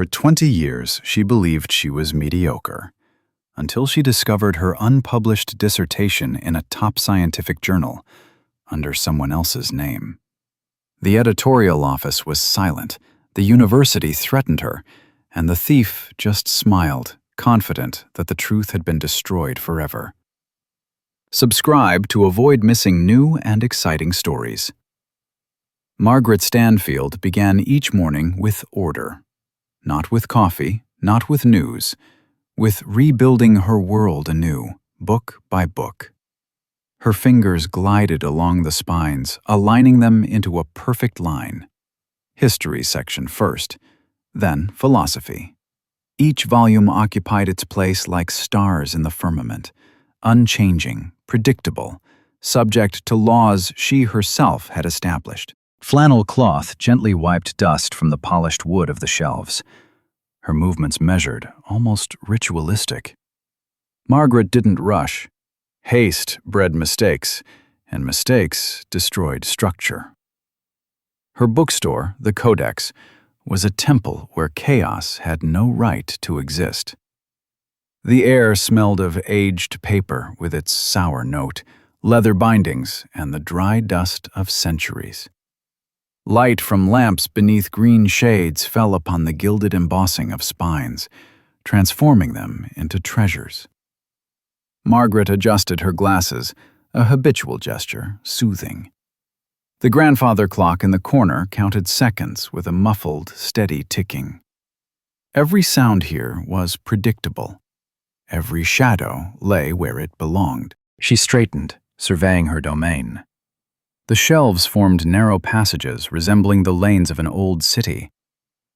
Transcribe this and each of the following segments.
For 20 years, she believed she was mediocre, until she discovered her unpublished dissertation in a top scientific journal under someone else's name. The editorial office was silent, the university threatened her, and the thief just smiled, confident that the truth had been destroyed forever. Subscribe to avoid missing new and exciting stories. Margaret Stanfield began each morning with order. Not with coffee, not with news, with rebuilding her world anew, book by book. Her fingers glided along the spines, aligning them into a perfect line. History section first, then philosophy. Each volume occupied its place like stars in the firmament, unchanging, predictable, subject to laws she herself had established. Flannel cloth gently wiped dust from the polished wood of the shelves. Her movements measured, almost ritualistic. Margaret didn't rush. Haste bred mistakes, and mistakes destroyed structure. Her bookstore, the Codex, was a temple where chaos had no right to exist. The air smelled of aged paper with its sour note, leather bindings, and the dry dust of centuries. Light from lamps beneath green shades fell upon the gilded embossing of spines, transforming them into treasures. Margaret adjusted her glasses, a habitual gesture, soothing. The grandfather clock in the corner counted seconds with a muffled, steady ticking. Every sound here was predictable. Every shadow lay where it belonged. She straightened, surveying her domain. The shelves formed narrow passages resembling the lanes of an old city.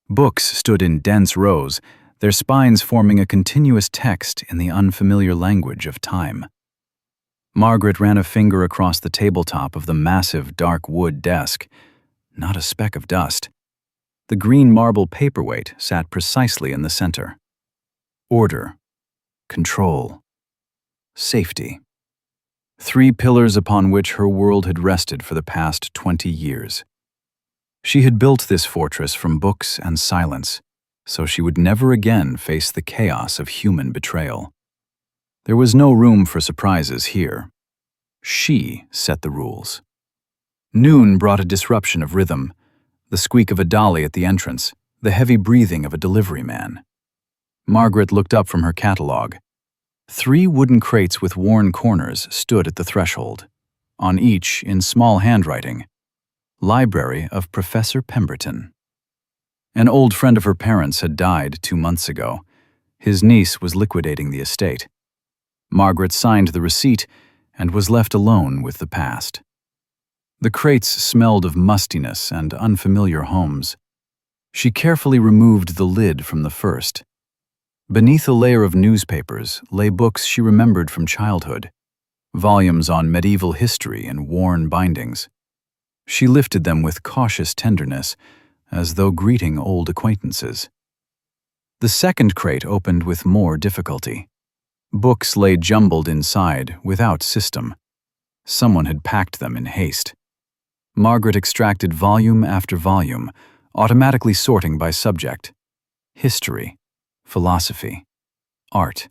Books stood in dense rows, their spines forming a continuous text in the unfamiliar language of time. Margaret ran a finger across the tabletop of the massive dark wood desk. Not a speck of dust. The green marble paperweight sat precisely in the center. Order, control, safety. 3 pillars upon which her world had rested for the past 20 years. She had built this fortress from books and silence, so she would never again face the chaos of human betrayal. There was no room for surprises here. She set the rules. Noon brought a disruption of rhythm, the squeak of a dolly at the entrance, the heavy breathing of a delivery man. Margaret looked up from her catalog. 3 wooden crates with worn corners stood at the threshold. On each, in small handwriting, Library of Professor Pemberton. An old friend of her parents had died 2 months ago. His niece was liquidating the estate. Margaret signed the receipt and was left alone with the past. The crates smelled of mustiness and unfamiliar homes. She carefully removed the lid from the first. Beneath a layer of newspapers lay books she remembered from childhood, volumes on medieval history in worn bindings. She lifted them with cautious tenderness, as though greeting old acquaintances. The second crate opened with more difficulty. Books lay jumbled inside, without system. Someone had packed them in haste. Margaret extracted volume after volume, automatically sorting by subject. History, philosophy, art.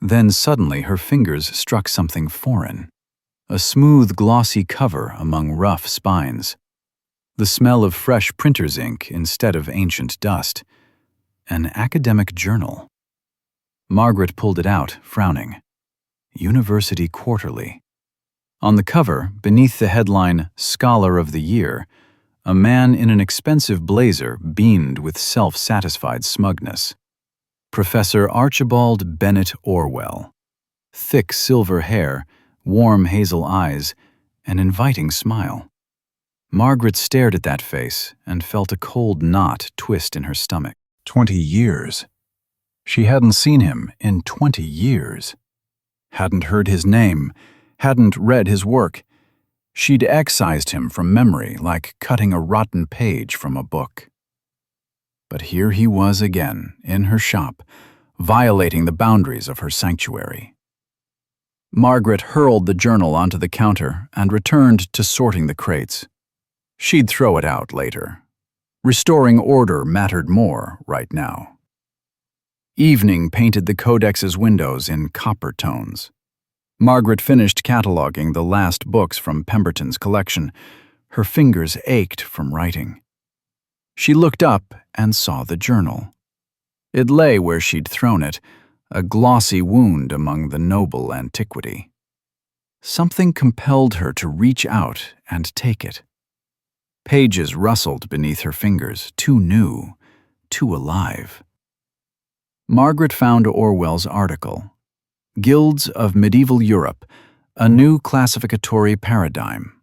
Then suddenly her fingers struck something foreign. A smooth, glossy cover among rough spines. The smell of fresh printer's ink instead of ancient dust. An academic journal. Margaret pulled it out, frowning. University Quarterly. On the cover, beneath the headline, Scholar of the Year, a man in an expensive blazer beamed with self-satisfied smugness. Professor Archibald Bennett Orwell. Thick silver hair, warm hazel eyes, an inviting smile. Margaret stared at that face and felt a cold knot twist in her stomach. 20 years. She hadn't seen him in 20 years. Hadn't heard his name, hadn't read his work. She'd excised him from memory like cutting a rotten page from a book. But here he was again, in her shop, violating the boundaries of her sanctuary. Margaret hurled the journal onto the counter and returned to sorting the crates. She'd throw it out later. Restoring order mattered more right now. Evening painted the codex's windows in copper tones. Margaret finished cataloging the last books from Pemberton's collection. Her fingers ached from writing. She looked up and saw the journal. It lay where she'd thrown it, a glossy wound among the noble antiquity. Something compelled her to reach out and take it. Pages rustled beneath her fingers, too new, too alive. Margaret found Orwell's article, Guilds of Medieval Europe, a New Classificatory Paradigm.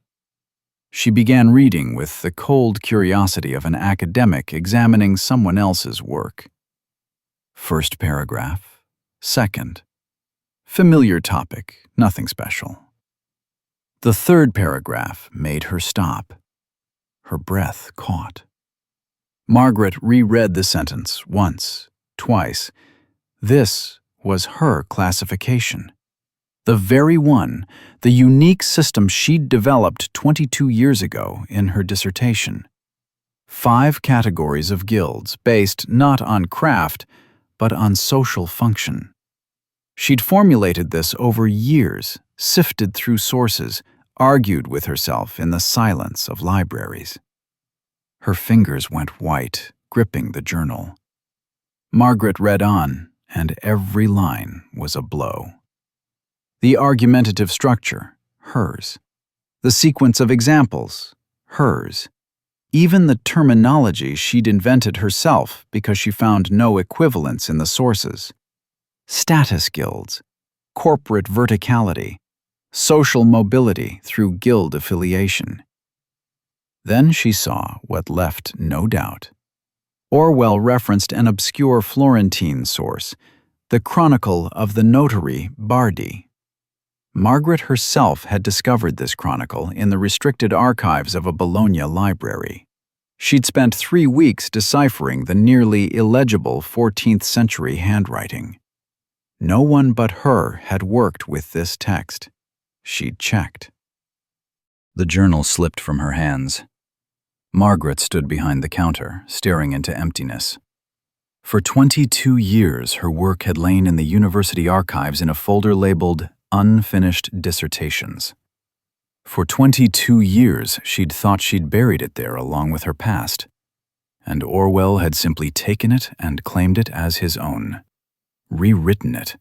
She began reading with the cold curiosity of an academic examining someone else's work. First paragraph, second. Familiar topic, nothing special. The third paragraph made her stop. Her breath caught. Margaret reread the sentence once, twice. This was her classification. The very one, the unique system she'd developed 22 years ago in her dissertation. 5 categories of guilds based not on craft, but on social function. She'd formulated this over years, sifted through sources, argued with herself in the silence of libraries. Her fingers went white, gripping the journal. Margaret read on, and every line was a blow. The argumentative structure, hers. The sequence of examples, hers. Even the terminology she'd invented herself because she found no equivalence in the sources. Status guilds, corporate verticality, social mobility through guild affiliation. Then she saw what left no doubt. Orwell referenced an obscure Florentine source, the Chronicle of the Notary Bardi. Margaret herself had discovered this chronicle in the restricted archives of a Bologna library. She'd spent 3 weeks deciphering the nearly illegible 14th century handwriting. No one but her had worked with this text. She'd checked. The journal slipped from her hands. Margaret stood behind the counter, staring into emptiness. For 22 years, her work had lain in the university archives in a folder labeled Unfinished Dissertations. For 22 years, she'd thought she'd buried it there along with her past, and Orwell had simply taken it and claimed it as his own, rewritten it,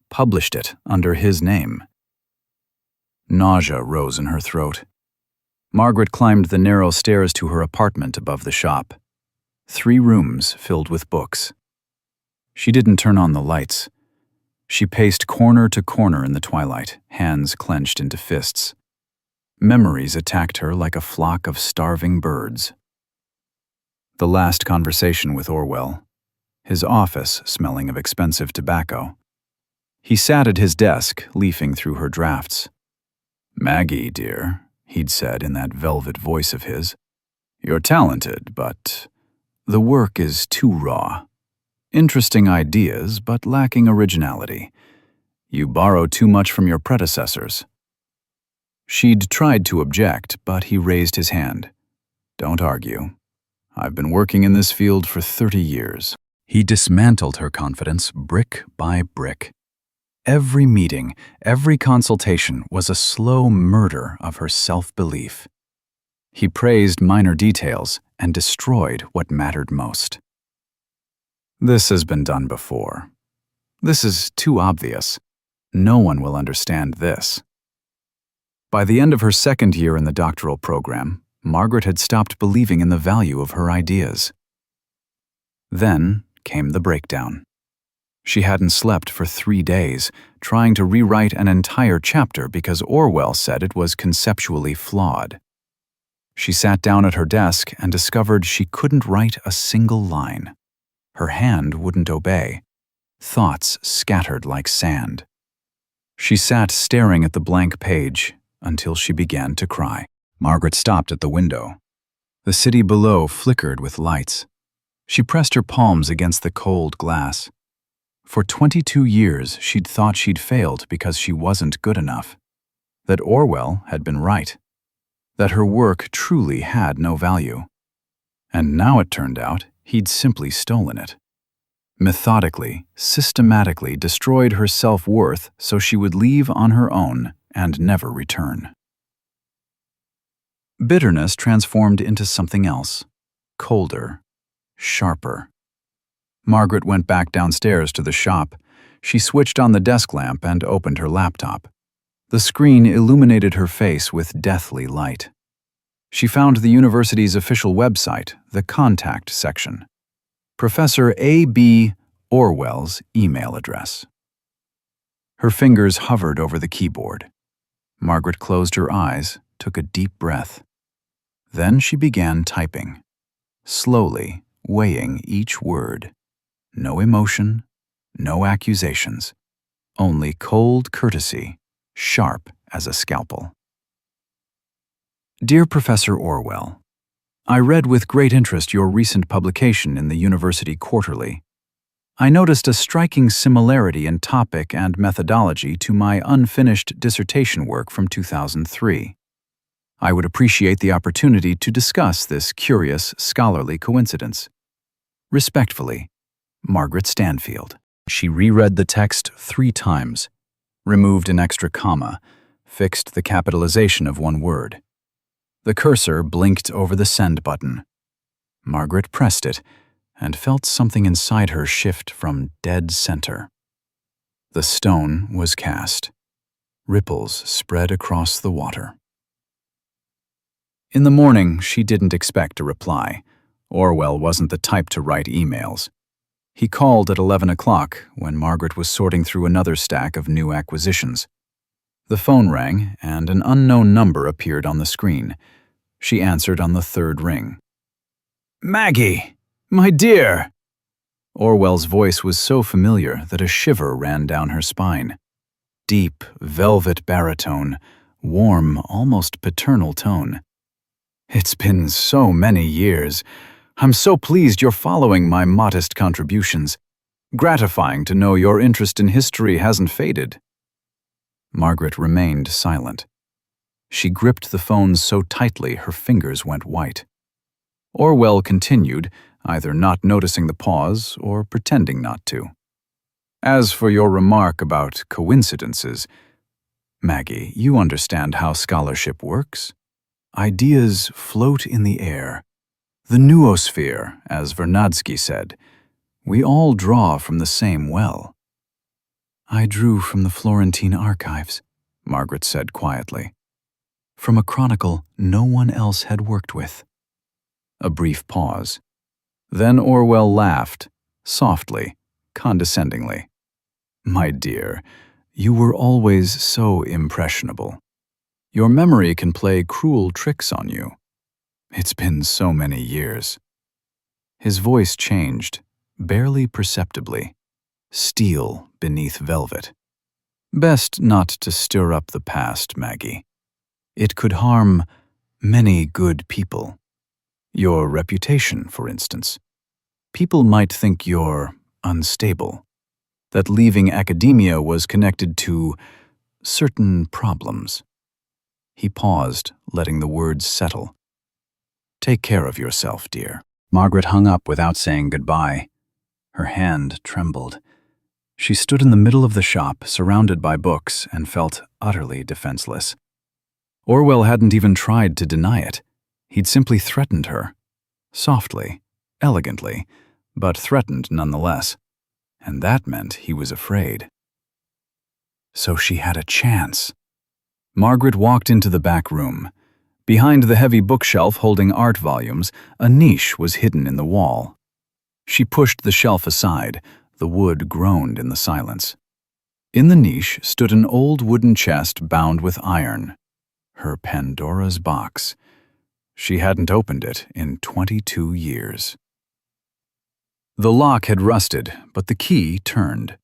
published it under his name. Nausea rose in her throat. Margaret climbed the narrow stairs to her apartment above the shop. 3 rooms filled with books. She didn't turn on the lights. She paced corner to corner in the twilight, hands clenched into fists. Memories attacked her like a flock of starving birds. The last conversation with Orwell, his office smelling of expensive tobacco. He sat at his desk, leafing through her drafts. "Maggie, dear," he'd said in that velvet voice of his, "you're talented, but the work is too raw. Interesting ideas, but lacking originality. You borrow too much from your predecessors." She'd tried to object, but he raised his hand. "Don't argue. I've been working in this field for 30 years. He dismantled her confidence brick by brick. Every meeting, every consultation was a slow murder of her self-belief. He praised minor details and destroyed what mattered most. "This has been done before. This is too obvious. No one will understand this." By the end of her 2nd year in the doctoral program, Margaret had stopped believing in the value of her ideas. Then came the breakdown. She hadn't slept for 3 days, trying to rewrite an entire chapter because Orwell said it was conceptually flawed. She sat down at her desk and discovered she couldn't write a single line. Her hand wouldn't obey. Thoughts scattered like sand. She sat staring at the blank page until she began to cry. Margaret stopped at the window. The city below flickered with lights. She pressed her palms against the cold glass. For 22 years, she'd thought she'd failed because she wasn't good enough. That Orwell had been right. That her work truly had no value. And now it turned out he'd simply stolen it. Methodically, systematically destroyed her self-worth so she would leave on her own and never return. Bitterness transformed into something else, colder, sharper. Margaret went back downstairs to the shop. She switched on the desk lamp and opened her laptop. The screen illuminated her face with deathly light. She found the university's official website, the contact section. Professor A.B. Orwell's email address. Her fingers hovered over the keyboard. Margaret closed her eyes, took a deep breath. Then she began typing, slowly weighing each word. No emotion, no accusations, only cold courtesy, sharp as a scalpel. Dear Professor Orwell, I read with great interest your recent publication in the University Quarterly. I noticed a striking similarity in topic and methodology to my unfinished dissertation work from 2003. I would appreciate the opportunity to discuss this curious scholarly coincidence. Respectfully, Margaret Stanfield. She reread the text 3 times, removed an extra comma, fixed the capitalization of one word. The cursor blinked over the send button. Margaret pressed it and felt something inside her shift from dead center. The stone was cast. Ripples spread across the water. In the morning, she didn't expect a reply. Orwell wasn't the type to write emails. He called at 11 o'clock when Margaret was sorting through another stack of new acquisitions. The phone rang and an unknown number appeared on the screen. She answered on the 3rd ring. "Maggie, my dear!" Orwell's voice was so familiar that a shiver ran down her spine. Deep, velvet baritone, warm, almost paternal tone. "It's been so many years. I'm so pleased you're following my modest contributions. Gratifying to know your interest in history hasn't faded." Margaret remained silent. She gripped the phone so tightly her fingers went white. Orwell continued, either not noticing the pause or pretending not to. "As for your remark about coincidences, Maggie, you understand how scholarship works? Ideas float in the air. The noosphere, as Vernadsky said. We all draw from the same well." "I drew from the Florentine archives," Margaret said quietly. "From a chronicle no one else had worked with." A brief pause. Then Orwell laughed, softly, condescendingly. "My dear, you were always so impressionable. Your memory can play cruel tricks on you. It's been so many years." His voice changed, barely perceptibly. Steel beneath velvet. "Best not to stir up the past, Maggie. It could harm many good people. Your reputation, for instance. People might think you're unstable, that leaving academia was connected to certain problems." He paused, letting the words settle. "Take care of yourself, dear." Margaret hung up without saying goodbye. Her hand trembled. She stood in the middle of the shop, surrounded by books, and felt utterly defenseless. Orwell hadn't even tried to deny it. He'd simply threatened her. Softly, elegantly, but threatened nonetheless. And that meant he was afraid. So she had a chance. Margaret walked into the back room. Behind the heavy bookshelf holding art volumes, a niche was hidden in the wall. She pushed the shelf aside. The wood groaned in the silence. In the niche stood an old wooden chest bound with iron. Her Pandora's box. She hadn't opened it in 22 years. The lock had rusted, but the key turned.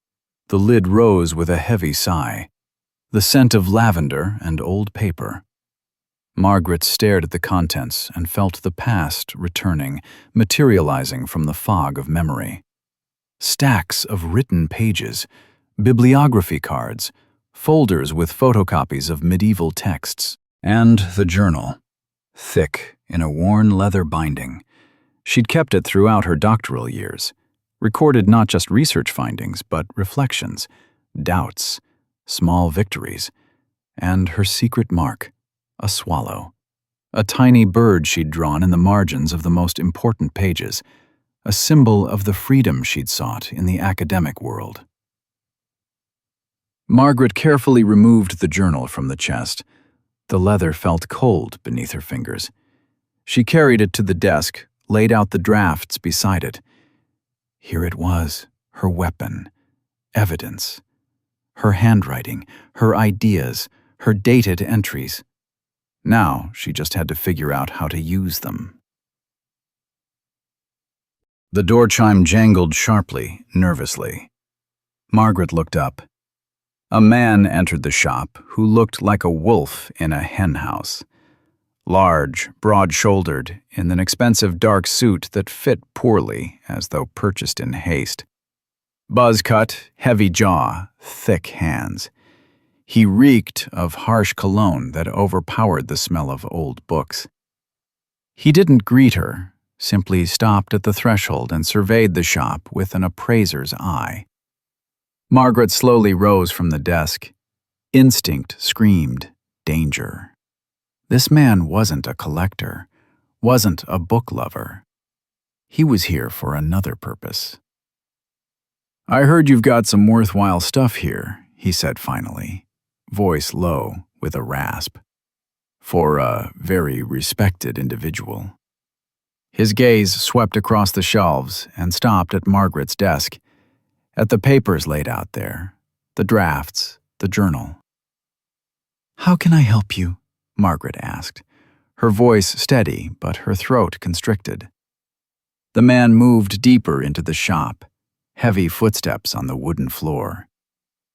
The lid rose with a heavy sigh. The scent of lavender and old paper. Margaret stared at the contents and felt the past returning, materializing from the fog of memory. Stacks of written pages, bibliography cards, folders with photocopies of medieval texts, and the journal, thick in a worn leather binding. She'd kept it throughout her doctoral years, recorded not just research findings, but reflections, doubts, small victories, and her secret mark, a swallow. A tiny bird she'd drawn in the margins of the most important pages, a symbol of the freedom she'd sought in the academic world. Margaret carefully removed the journal from the chest. The leather felt cold beneath her fingers. She carried it to the desk, laid out the drafts beside it. Here it was, her weapon, evidence. Her handwriting, her ideas, her dated entries. Now she just had to figure out how to use them. The door chime jangled sharply, nervously. Margaret looked up. A man entered the shop who looked like a wolf in a henhouse. Large, broad-shouldered, in an expensive dark suit that fit poorly, as though purchased in haste. Buzz-cut, heavy jaw, thick hands. He reeked of harsh cologne that overpowered the smell of old books. He didn't greet her, simply stopped at the threshold and surveyed the shop with an appraiser's eye. Margaret slowly rose from the desk. Instinct screamed danger. This man wasn't a collector, wasn't a book lover. He was here for another purpose. "I heard you've got some worthwhile stuff here," he said finally, voice low with a rasp. "For a very respected individual." His gaze swept across the shelves and stopped at Margaret's desk, at the papers laid out there, the drafts, the journal. "How can I help you?" Margaret asked, her voice steady but her throat constricted. The man moved deeper into the shop, heavy footsteps on the wooden floor.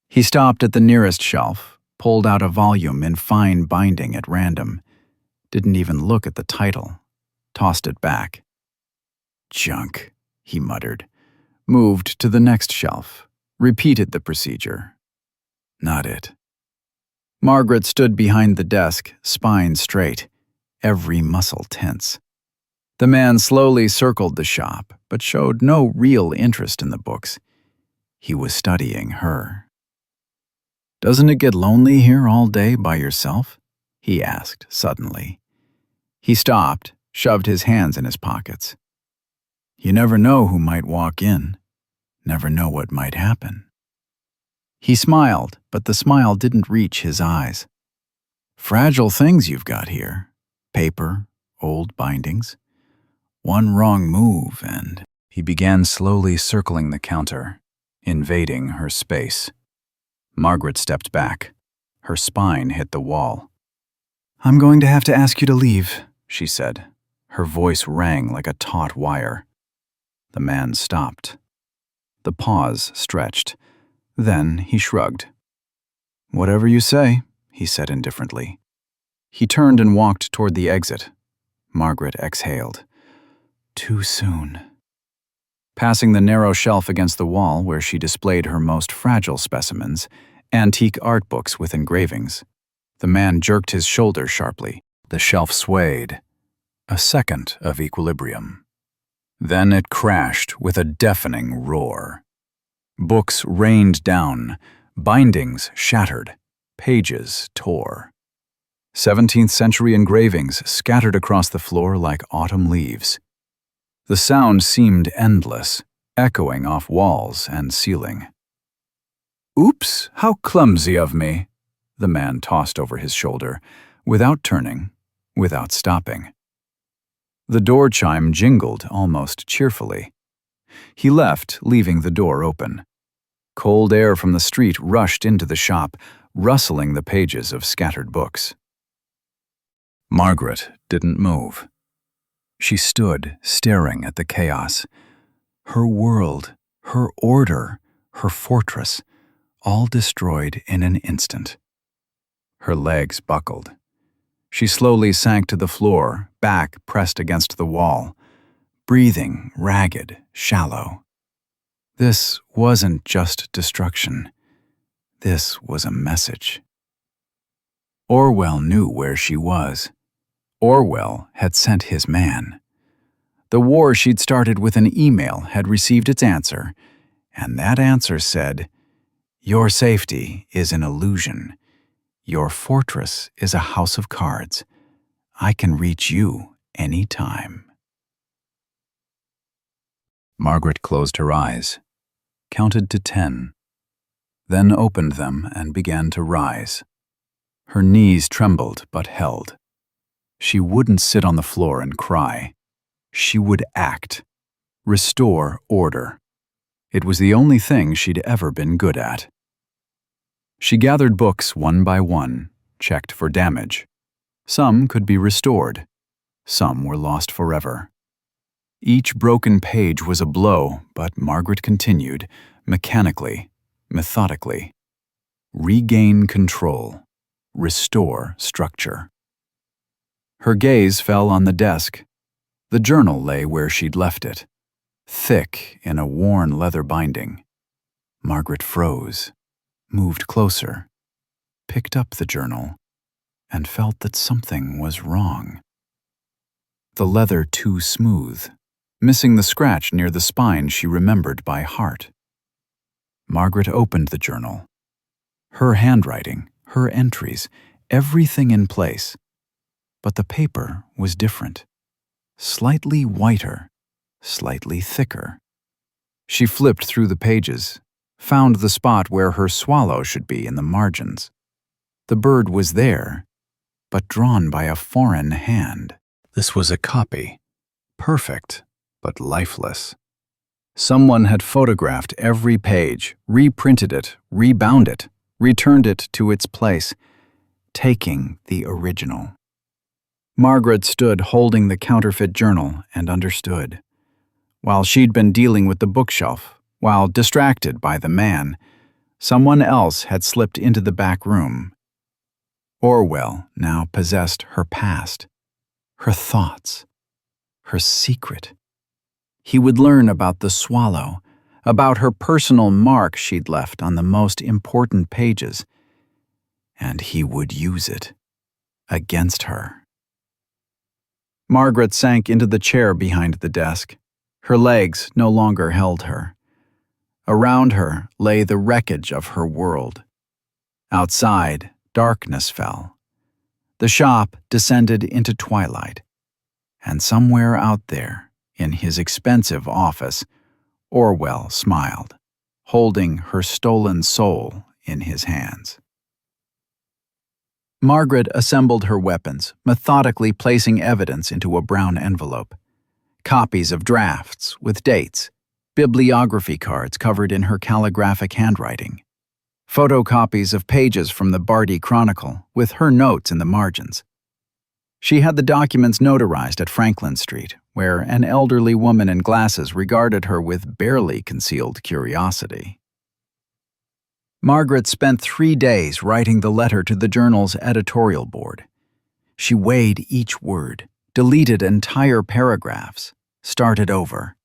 He stopped at the nearest shelf, pulled out a volume in fine binding at random, didn't even look at the title, tossed it back. "Junk," he muttered, moved to the next shelf, repeated the procedure. Not it. Margaret stood behind the desk, spine straight, every muscle tense. The man slowly circled the shop, but showed no real interest in the books. He was studying her. "Doesn't it get lonely here all day by yourself?" he asked suddenly. He stopped, shoved his hands in his pockets. "You never know who might walk in, never know what might happen." He smiled, but the smile didn't reach his eyes. "Fragile things you've got here. Paper, old bindings. One wrong move and—" He began slowly circling the counter, invading her space. Margaret stepped back. Her spine hit the wall. "I'm going to have to ask you to leave," she said. Her voice rang like a taut wire. The man stopped. The pause stretched. Then he shrugged. "Whatever you say," he said indifferently. He turned and walked toward the exit. Margaret exhaled. Too soon. Passing the narrow shelf against the wall where she displayed her most fragile specimens, antique art books with engravings, the man jerked his shoulder sharply. The shelf swayed. A second of equilibrium. Then it crashed with a deafening roar. Books rained down, bindings shattered, pages tore. 17th century engravings scattered across the floor like autumn leaves. The sound seemed endless, echoing off walls and ceiling. "Oops, how clumsy of me," the man tossed over his shoulder, without turning, without stopping. The door chime jingled almost cheerfully. He left, leaving the door open. Cold air from the street rushed into the shop, rustling the pages of scattered books. Margaret didn't move. She stood, staring at the chaos. Her world, her order, her fortress, all destroyed in an instant. Her legs buckled. She slowly sank to the floor, back pressed against the wall, breathing ragged, shallow. This wasn't just destruction. This was a message. Orwell knew where she was. Orwell had sent his man. The war she'd started with an email had received its answer, and that answer said, "Your safety is an illusion. Your fortress is a house of cards. I can reach you any time." Margaret closed her eyes, counted to 10, then opened them and began to rise. Her knees trembled but held. She wouldn't sit on the floor and cry. She would act, restore order. It was the only thing she'd ever been good at. She gathered books one by one, checked for damage. Some could be restored. Some were lost forever. Each broken page was a blow, but Margaret continued, mechanically, methodically. Regain control. Restore structure. Her gaze fell on the desk. The journal lay where she'd left it, thick in a worn leather binding. Margaret froze, moved closer, picked up the journal, and felt that something was wrong. The leather too smooth, missing the scratch near the spine she remembered by heart. Margaret opened the journal. Her handwriting, her entries, everything in place. But the paper was different. Slightly whiter, slightly thicker. She flipped through the pages, found the spot where her swallow should be in the margins. The bird was there, but drawn by a foreign hand. This was a copy, perfect, but lifeless. Someone had photographed every page, reprinted it, rebound it, returned it to its place, taking the original. Margaret stood holding the counterfeit journal and understood. While she'd been dealing with the bookshelf, while distracted by the man, someone else had slipped into the back room. Orwell now possessed her past, her thoughts, her secret. He would learn about the swallow, about her personal mark she'd left on the most important pages, and he would use it against her. Margaret sank into the chair behind the desk. Her legs no longer held her. Around her lay the wreckage of her world. Outside, darkness fell. The shop descended into twilight. And somewhere out there, in his expensive office, Orwell smiled, holding her stolen soul in his hands. Margaret assembled her weapons, methodically placing evidence into a brown envelope. Copies of drafts with dates, bibliography cards covered in her calligraphic handwriting, photocopies of pages from the Bardi Chronicle with her notes in the margins. She had the documents notarized at Franklin Street, where an elderly woman in glasses regarded her with barely concealed curiosity. Margaret spent 3 days writing the letter to the journal's editorial board. She weighed each word, deleted entire paragraphs, started over.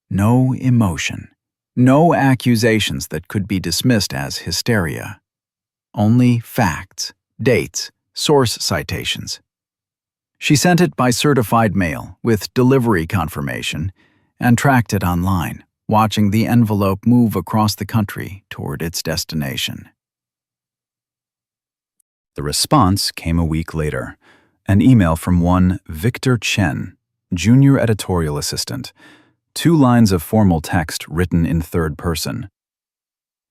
No emotion, no accusations that could be dismissed as hysteria. Only facts, dates, source citations. She sent it by certified mail with delivery confirmation and tracked it online, watching the envelope move across the country toward its destination. The response came a week later, an email from one Victor Chen, junior editorial assistant, 2 lines of formal text written in third person.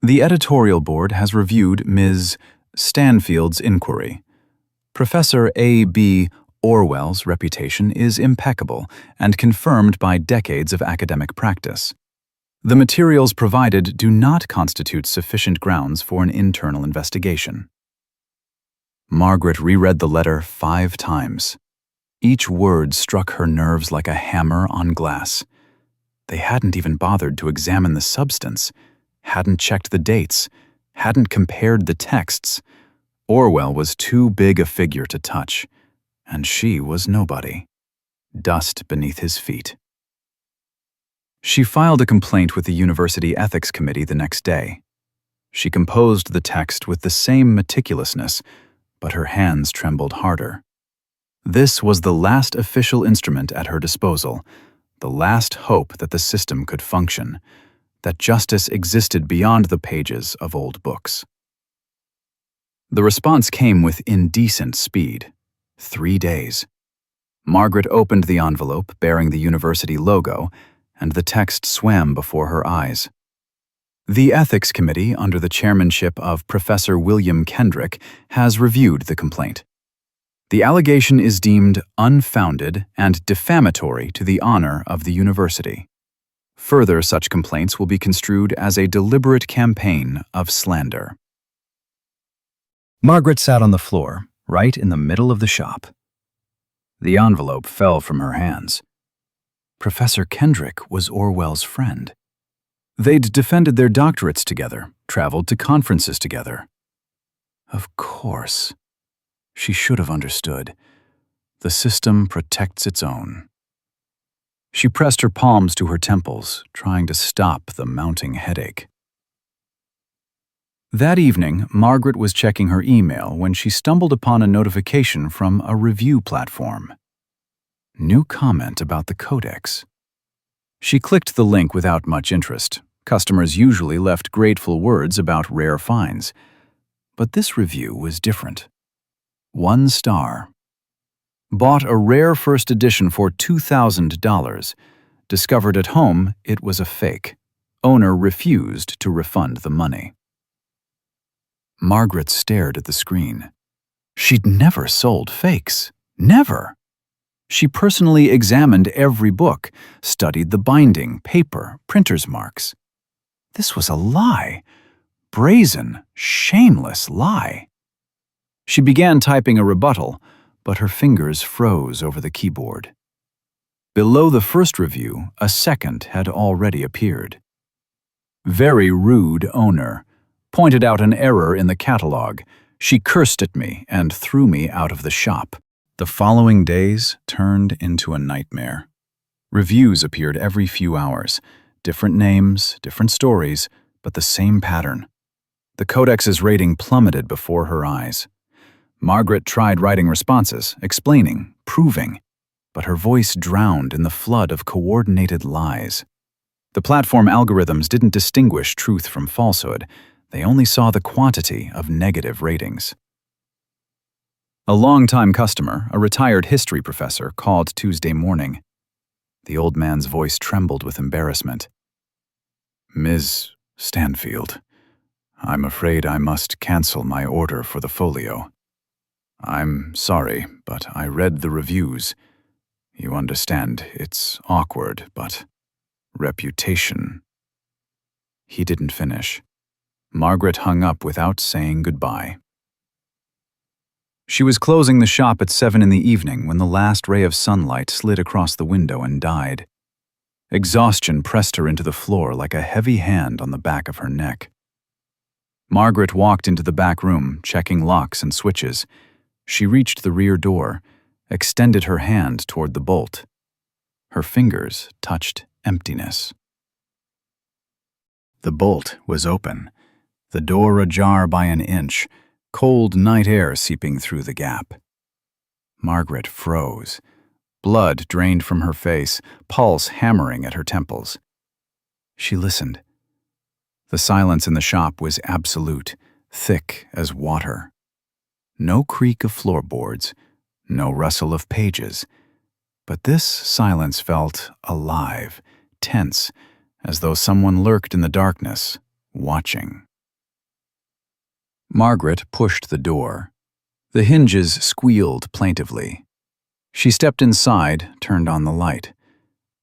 The editorial board has reviewed Ms. Stanfield's inquiry. Professor A.B. Orwell's reputation is impeccable and confirmed by decades of academic practice. The materials provided do not constitute sufficient grounds for an internal investigation. Margaret reread the letter 5 times. Each word struck her nerves like a hammer on glass. They hadn't even bothered to examine the substance, hadn't checked the dates, hadn't compared the texts. Orwell was too big a figure to touch, and she was nobody. Dust beneath his feet. She filed a complaint with the University Ethics Committee the next day. She composed the text with the same meticulousness, but her hands trembled harder. This was the last official instrument at her disposal, the last hope that the system could function, that justice existed beyond the pages of old books. The response came with indecent speed. 3 days. Margaret opened the envelope bearing the university logo, and the text swam before her eyes. The Ethics Committee, under the chairmanship of Professor William Kendrick, has reviewed the complaint. The allegation is deemed unfounded and defamatory to the honor of the university. Further such complaints will be construed as a deliberate campaign of slander. Margaret sat on the floor, right in the middle of the shop. The envelope fell from her hands. Professor Kendrick was Orwell's friend. They'd defended their doctorates together, traveled to conferences together. Of course. She should have understood. The system protects its own. She pressed her palms to her temples, trying to stop the mounting headache. That evening, Margaret was checking her email when she stumbled upon a notification from a review platform. New comment about the codex. She clicked the link without much interest. Customers usually left grateful words about rare finds. But this review was different. 1 star. Bought a rare first edition for $2,000. Discovered at home it was a fake. Owner refused to refund the money. Margaret stared at the screen. She'd never sold fakes. Never. She personally examined every book, studied the binding, paper, printer's marks. This was a lie. Brazen, shameless lie. She began typing a rebuttal, but her fingers froze over the keyboard. Below the first review, a second had already appeared. Very rude owner. Pointed out an error in the catalog. She cursed at me and threw me out of the shop. The following days turned into a nightmare. Reviews appeared every few hours. Different names, different stories, but the same pattern. The codex's rating plummeted before her eyes. Margaret tried writing responses, explaining, proving, but her voice drowned in the flood of coordinated lies. The platform algorithms didn't distinguish truth from falsehood. They only saw the quantity of negative ratings. A longtime customer, a retired history professor, called Tuesday morning. The old man's voice trembled with embarrassment. Ms. Stanfield, I'm afraid I must cancel my order for the folio. I'm sorry, but I read the reviews. You understand, it's awkward, but reputation. He didn't finish. Margaret hung up without saying goodbye. She was closing the shop at 7 in the evening when the last ray of sunlight slid across the window and died. Exhaustion pressed her into the floor like a heavy hand on the back of her neck. Margaret walked into the back room, checking locks and switches. She reached the rear door, extended her hand toward the bolt. Her fingers touched emptiness. The bolt was open, the door ajar by an inch, cold night air seeping through the gap. Margaret froze. Blood drained from her face, pulse hammering at her temples. She listened. The silence in the shop was absolute, thick as water. No creak of floorboards, no rustle of pages. But this silence felt alive, tense, as though someone lurked in the darkness, watching. Margaret pushed the door. The hinges squealed plaintively. She stepped inside, turned on the light.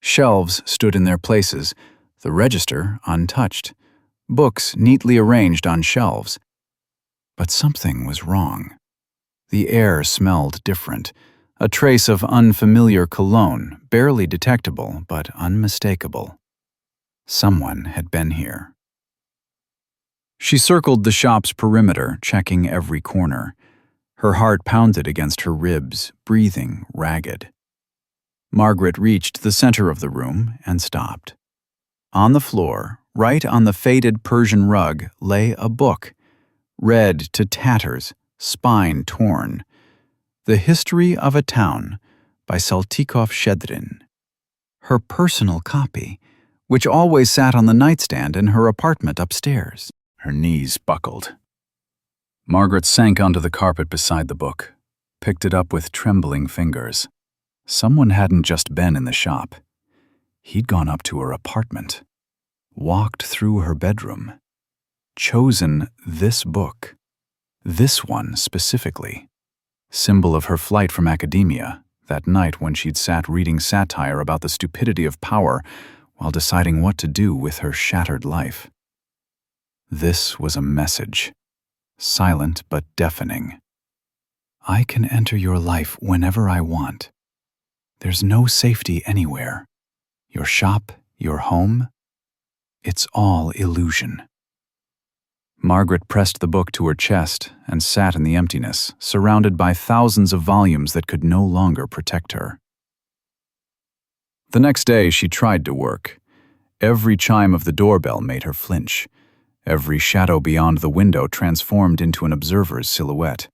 Shelves stood in their places, the register untouched, books neatly arranged on shelves. But something was wrong. The air smelled different, a trace of unfamiliar cologne, barely detectable but unmistakable. Someone had been here. She circled the shop's perimeter, checking every corner. Her heart pounded against her ribs, breathing ragged. Margaret reached the center of the room and stopped. On the floor, right on the faded Persian rug, lay a book, red to tatters, spine torn. The History of a Town by Saltykov-Shchedrin. Her personal copy, which always sat on the nightstand in her apartment upstairs. Her knees buckled. Margaret sank onto the carpet beside the book, picked it up with trembling fingers. Someone hadn't just been in the shop. He'd gone up to her apartment, walked through her bedroom, chosen this book, this one specifically, symbol of her flight from academia, that night when she'd sat reading satire about the stupidity of power while deciding what to do with her shattered life. This was a message, silent but deafening. I can enter your life whenever I want. There's no safety anywhere. Your shop, your home, it's all illusion. Margaret pressed the book to her chest and sat in the emptiness, surrounded by thousands of volumes that could no longer protect her. The next day, she tried to work. Every chime of the doorbell made her flinch. Every shadow beyond the window transformed into an observer's silhouette.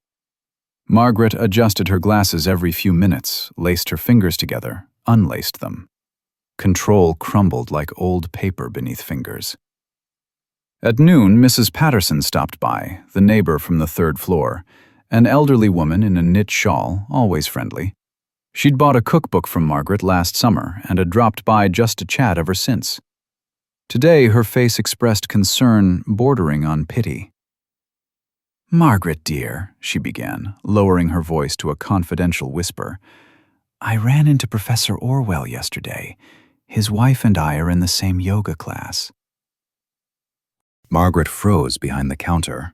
Margaret adjusted her glasses every few minutes, laced her fingers together, unlaced them. Control crumbled like old paper beneath fingers. At noon, Mrs. Patterson stopped by, the neighbor from the third floor, an elderly woman in a knit shawl, always friendly. She'd bought a cookbook from Margaret last summer and had dropped by just to chat ever since. Today, her face expressed concern bordering on pity. "Margaret, dear," she began, lowering her voice to a confidential whisper, "I ran into Professor Orwell yesterday. His wife and I are in the same yoga class." Margaret froze behind the counter.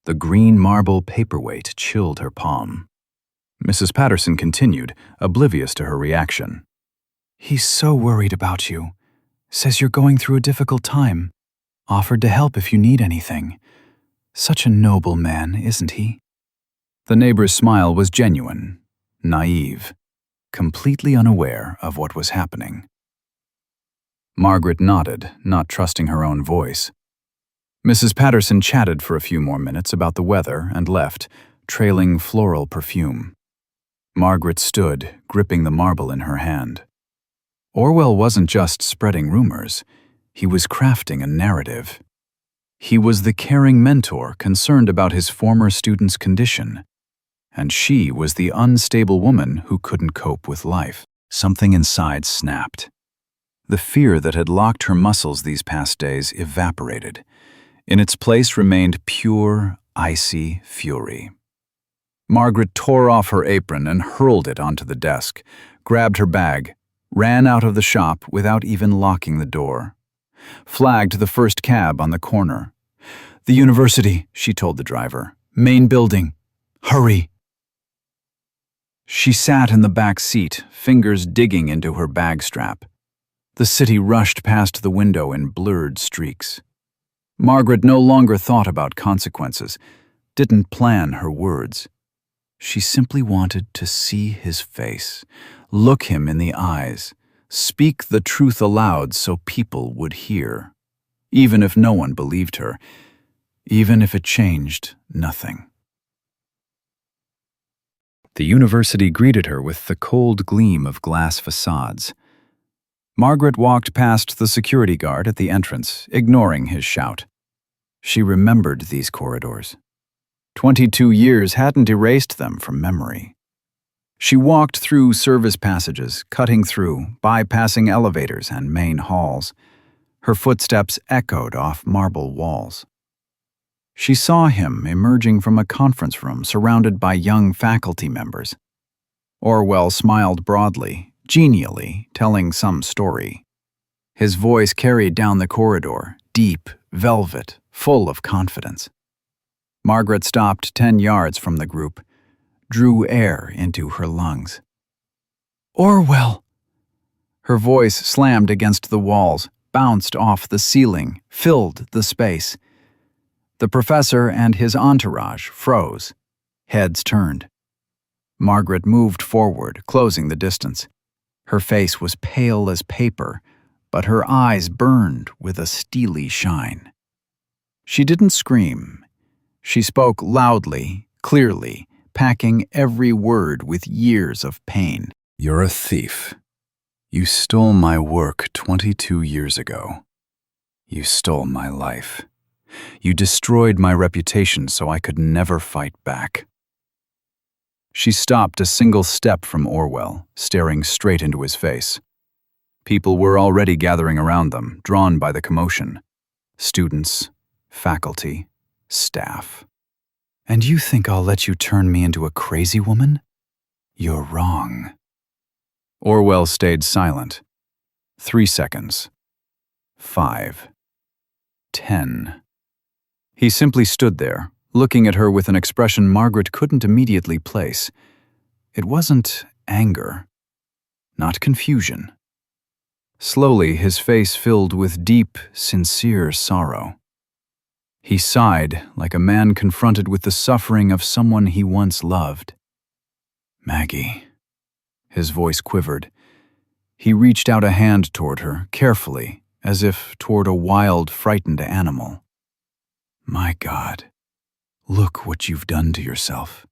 The green marble paperweight chilled her palm. Mrs. Patterson continued, oblivious to her reaction. "He's so worried about you. Says you're going through a difficult time. Offered to help if you need anything. Such a noble man, isn't he?" The neighbor's smile was genuine, naive, completely unaware of what was happening. Margaret nodded, not trusting her own voice. Mrs. Patterson chatted for a few more minutes about the weather and left, trailing floral perfume. Margaret stood, gripping the marble in her hand. Orwell wasn't just spreading rumors. He was crafting a narrative. He was the caring mentor concerned about his former student's condition, and she was the unstable woman who couldn't cope with life. Something inside snapped. The fear that had locked her muscles these past days evaporated. In its place remained pure, icy fury. Margaret tore off her apron and hurled it onto the desk, grabbed her bag, ran out of the shop without even locking the door. Flagged the first cab on the corner. "The university," she told the driver. "Main building. Hurry." She sat in the back seat, fingers digging into her bag strap. The city rushed past the window in blurred streaks. Margaret no longer thought about consequences, didn't plan her words. She simply wanted to see his face, look him in the eyes, speak the truth aloud so people would hear, even if no one believed her, even if it changed nothing. The university greeted her with the cold gleam of glass facades. Margaret walked past the security guard at the entrance, ignoring his shout. She remembered these corridors. 22 years hadn't erased them from memory. She walked through service passages, cutting through, bypassing elevators and main halls. Her footsteps echoed off marble walls. She saw him emerging from a conference room surrounded by young faculty members. Orwell smiled broadly, genially, telling some story. His voice carried down the corridor, deep, velvet, full of confidence. Margaret stopped 10 yards from the group, drew air into her lungs. "Orwell!" Her voice slammed against the walls, bounced off the ceiling, filled the space. The professor and his entourage froze, heads turned. Margaret moved forward, closing the distance. Her face was pale as paper, but her eyes burned with a steely shine. She didn't scream. She spoke loudly, clearly, packing every word with years of pain. "You're a thief. You stole my work 22 years ago. You stole my life. You destroyed my reputation so I could never fight back. She stopped a single step from Orwell, staring straight into his face. People were already gathering around them, drawn by the commotion. Students, faculty, staff. And you think I'll let you turn me into a crazy woman? You're wrong. Orwell stayed silent. 3 seconds. 5. 10. He simply stood there, looking at her with an expression Margaret couldn't immediately place. It wasn't anger, not confusion. Slowly, his face filled with deep, sincere sorrow. He sighed like a man confronted with the suffering of someone he once loved. Maggie. His voice quivered. He reached out a hand toward her, carefully, as if toward a wild, frightened animal. My God, look what you've done to yourself.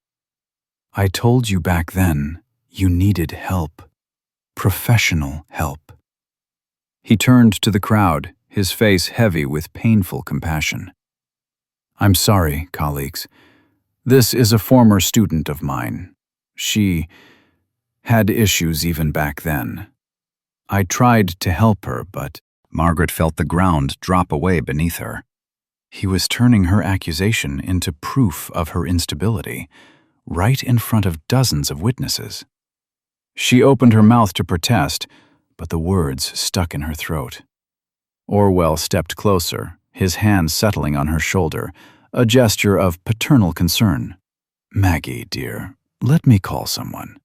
I told you back then you needed help. Professional help. He turned to the crowd, his face heavy with painful compassion. I'm sorry, colleagues. This is a former student of mine. She had issues even back then. I tried to help her, but Margaret felt the ground drop away beneath her. He was turning her accusation into proof of her instability, right in front of dozens of witnesses. She opened her mouth to protest, but the words stuck in her throat. Orwell stepped closer, his hand settling on her shoulder, a gesture of paternal concern. Maggie, dear, let me call someone.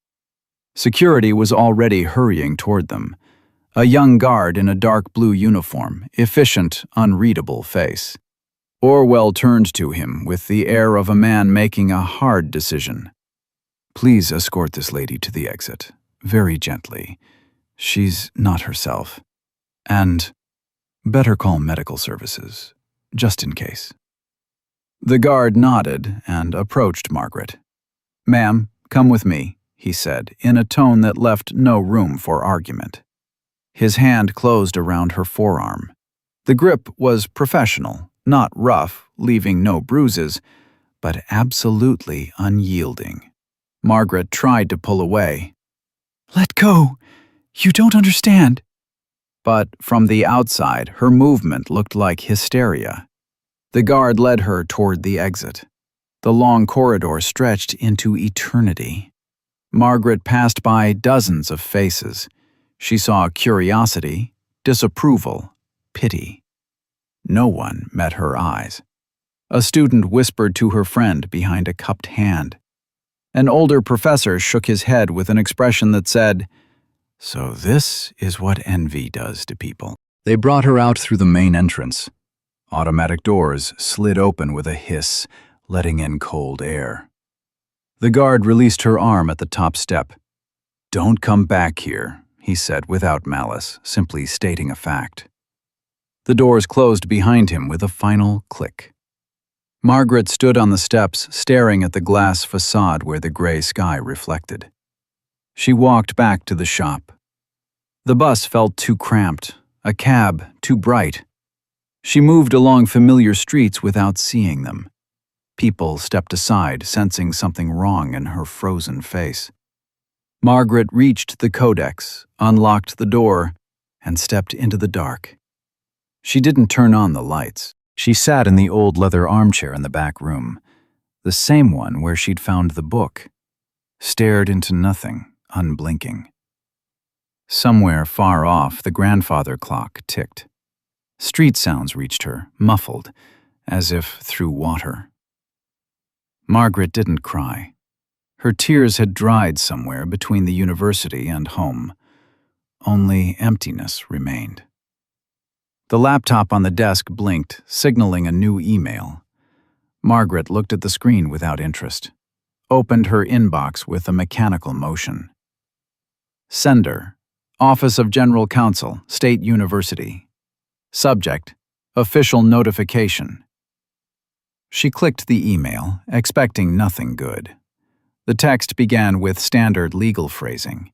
Security was already hurrying toward them. A young guard in a dark blue uniform, efficient, unreadable face. Orwell turned to him with the air of a man making a hard decision. Please escort this lady to the exit, very gently. She's not herself. And better call medical services, just in case. The guard nodded and approached Margaret. Ma'am, come with me, he said, in a tone that left no room for argument. His hand closed around her forearm. The grip was professional, not rough, leaving no bruises, but absolutely unyielding. Margaret tried to pull away. Let go! You don't understand! But from the outside, her movement looked like hysteria. The guard led her toward the exit. The long corridor stretched into eternity. Margaret passed by dozens of faces. She saw curiosity, disapproval, pity. No one met her eyes. A student whispered to her friend behind a cupped hand. An older professor shook his head with an expression that said, So this is what envy does to people. They brought her out through the main entrance. Automatic doors slid open with a hiss, letting in cold air. The guard released her arm at the top step. Don't come back here, he said without malice, simply stating a fact. The doors closed behind him with a final click. Margaret stood on the steps, staring at the glass facade where the gray sky reflected. She walked back to the shop. The bus felt too cramped, a cab too bright. She moved along familiar streets without seeing them. People stepped aside, sensing something wrong in her frozen face. Margaret reached the codex, unlocked the door, and stepped into the dark. She didn't turn on the lights. She sat in the old leather armchair in the back room, the same one where she'd found the book, stared into nothing, unblinking. Somewhere far off, the grandfather clock ticked. Street sounds reached her, muffled, as if through water. Margaret didn't cry. Her tears had dried somewhere between the university and home. Only emptiness remained. The laptop on the desk blinked, signaling a new email. Margaret looked at the screen without interest, opened her inbox with a mechanical motion. Sender, Office of General Counsel, State University. Subject, Official Notification. She clicked the email, expecting nothing good. The text began with standard legal phrasing.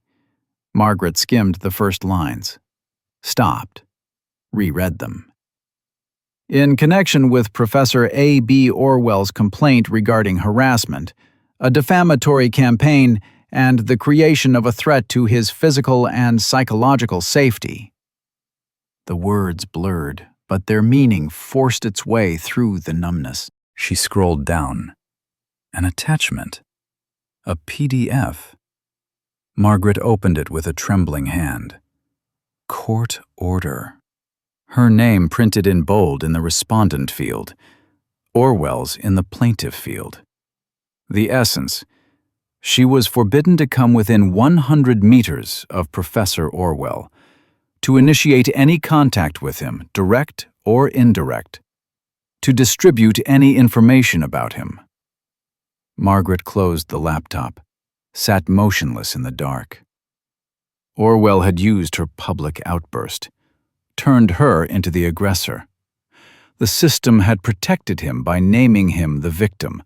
Margaret skimmed the first lines, stopped, reread them. In connection with Professor A. B. Orwell's complaint regarding harassment, a defamatory campaign, and the creation of a threat to his physical and psychological safety. The words blurred, but their meaning forced its way through the numbness. She scrolled down. An attachment. A PDF. Margaret opened it with a trembling hand. Court order. Her name printed in bold in the respondent field, Orwell's in the plaintiff field. The essence: she was forbidden to come within 100 meters of Professor Orwell, to initiate any contact with him, direct or indirect, to distribute any information about him. Margaret closed the laptop, sat motionless in the dark. Orwell had used her public outburst, turned her into the aggressor. The system had protected him by naming him the victim.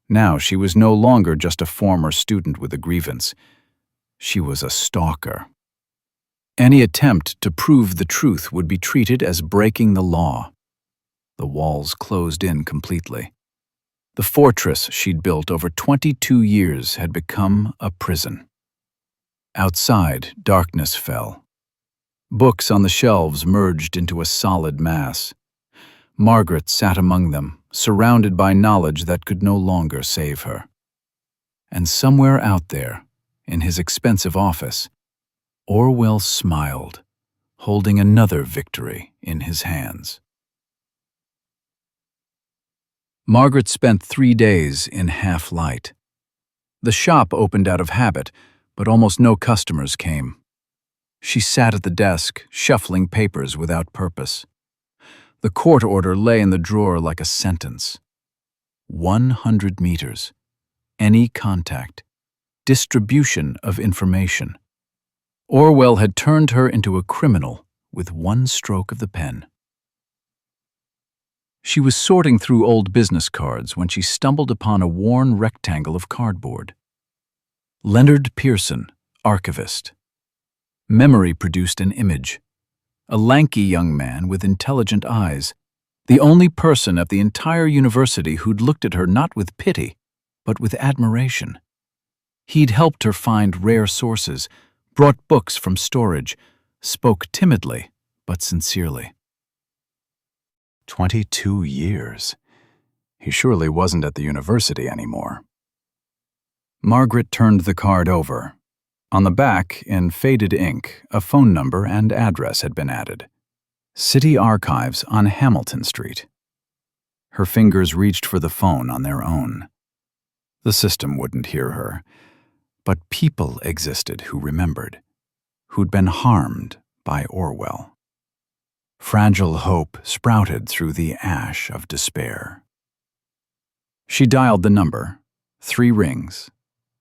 Now she was no longer just a former student with a grievance. She was a stalker. Any attempt to prove the truth would be treated as breaking the law. The walls closed in completely. The fortress she'd built over 22 years had become a prison. Outside, darkness fell. Books on the shelves merged into a solid mass. Margaret sat among them, surrounded by knowledge that could no longer save her. And somewhere out there, in his expensive office, Orwell smiled, holding another victory in his hands. Margaret spent 3 days in half light. The shop opened out of habit, but almost no customers came. She sat at the desk, shuffling papers without purpose. The court order lay in the drawer like a sentence. 100 meters. Any contact. Distribution of information. Orwell had turned her into a criminal with one stroke of the pen. She was sorting through old business cards when she stumbled upon a worn rectangle of cardboard. Leonard Pearson, archivist. Memory produced an image. A lanky young man with intelligent eyes, the only person at the entire university who'd looked at her not with pity, but with admiration. He'd helped her find rare sources, brought books from storage, spoke timidly, but sincerely. 22 years. He surely wasn't at the university anymore. Margaret turned the card over. On the back, in faded ink, a phone number and address had been added. City Archives on Hamilton Street. Her fingers reached for the phone on their own. The system wouldn't hear her, but people existed who remembered, who'd been harmed by Orwell. Fragile hope sprouted through the ash of despair. She dialed the number. 3 rings.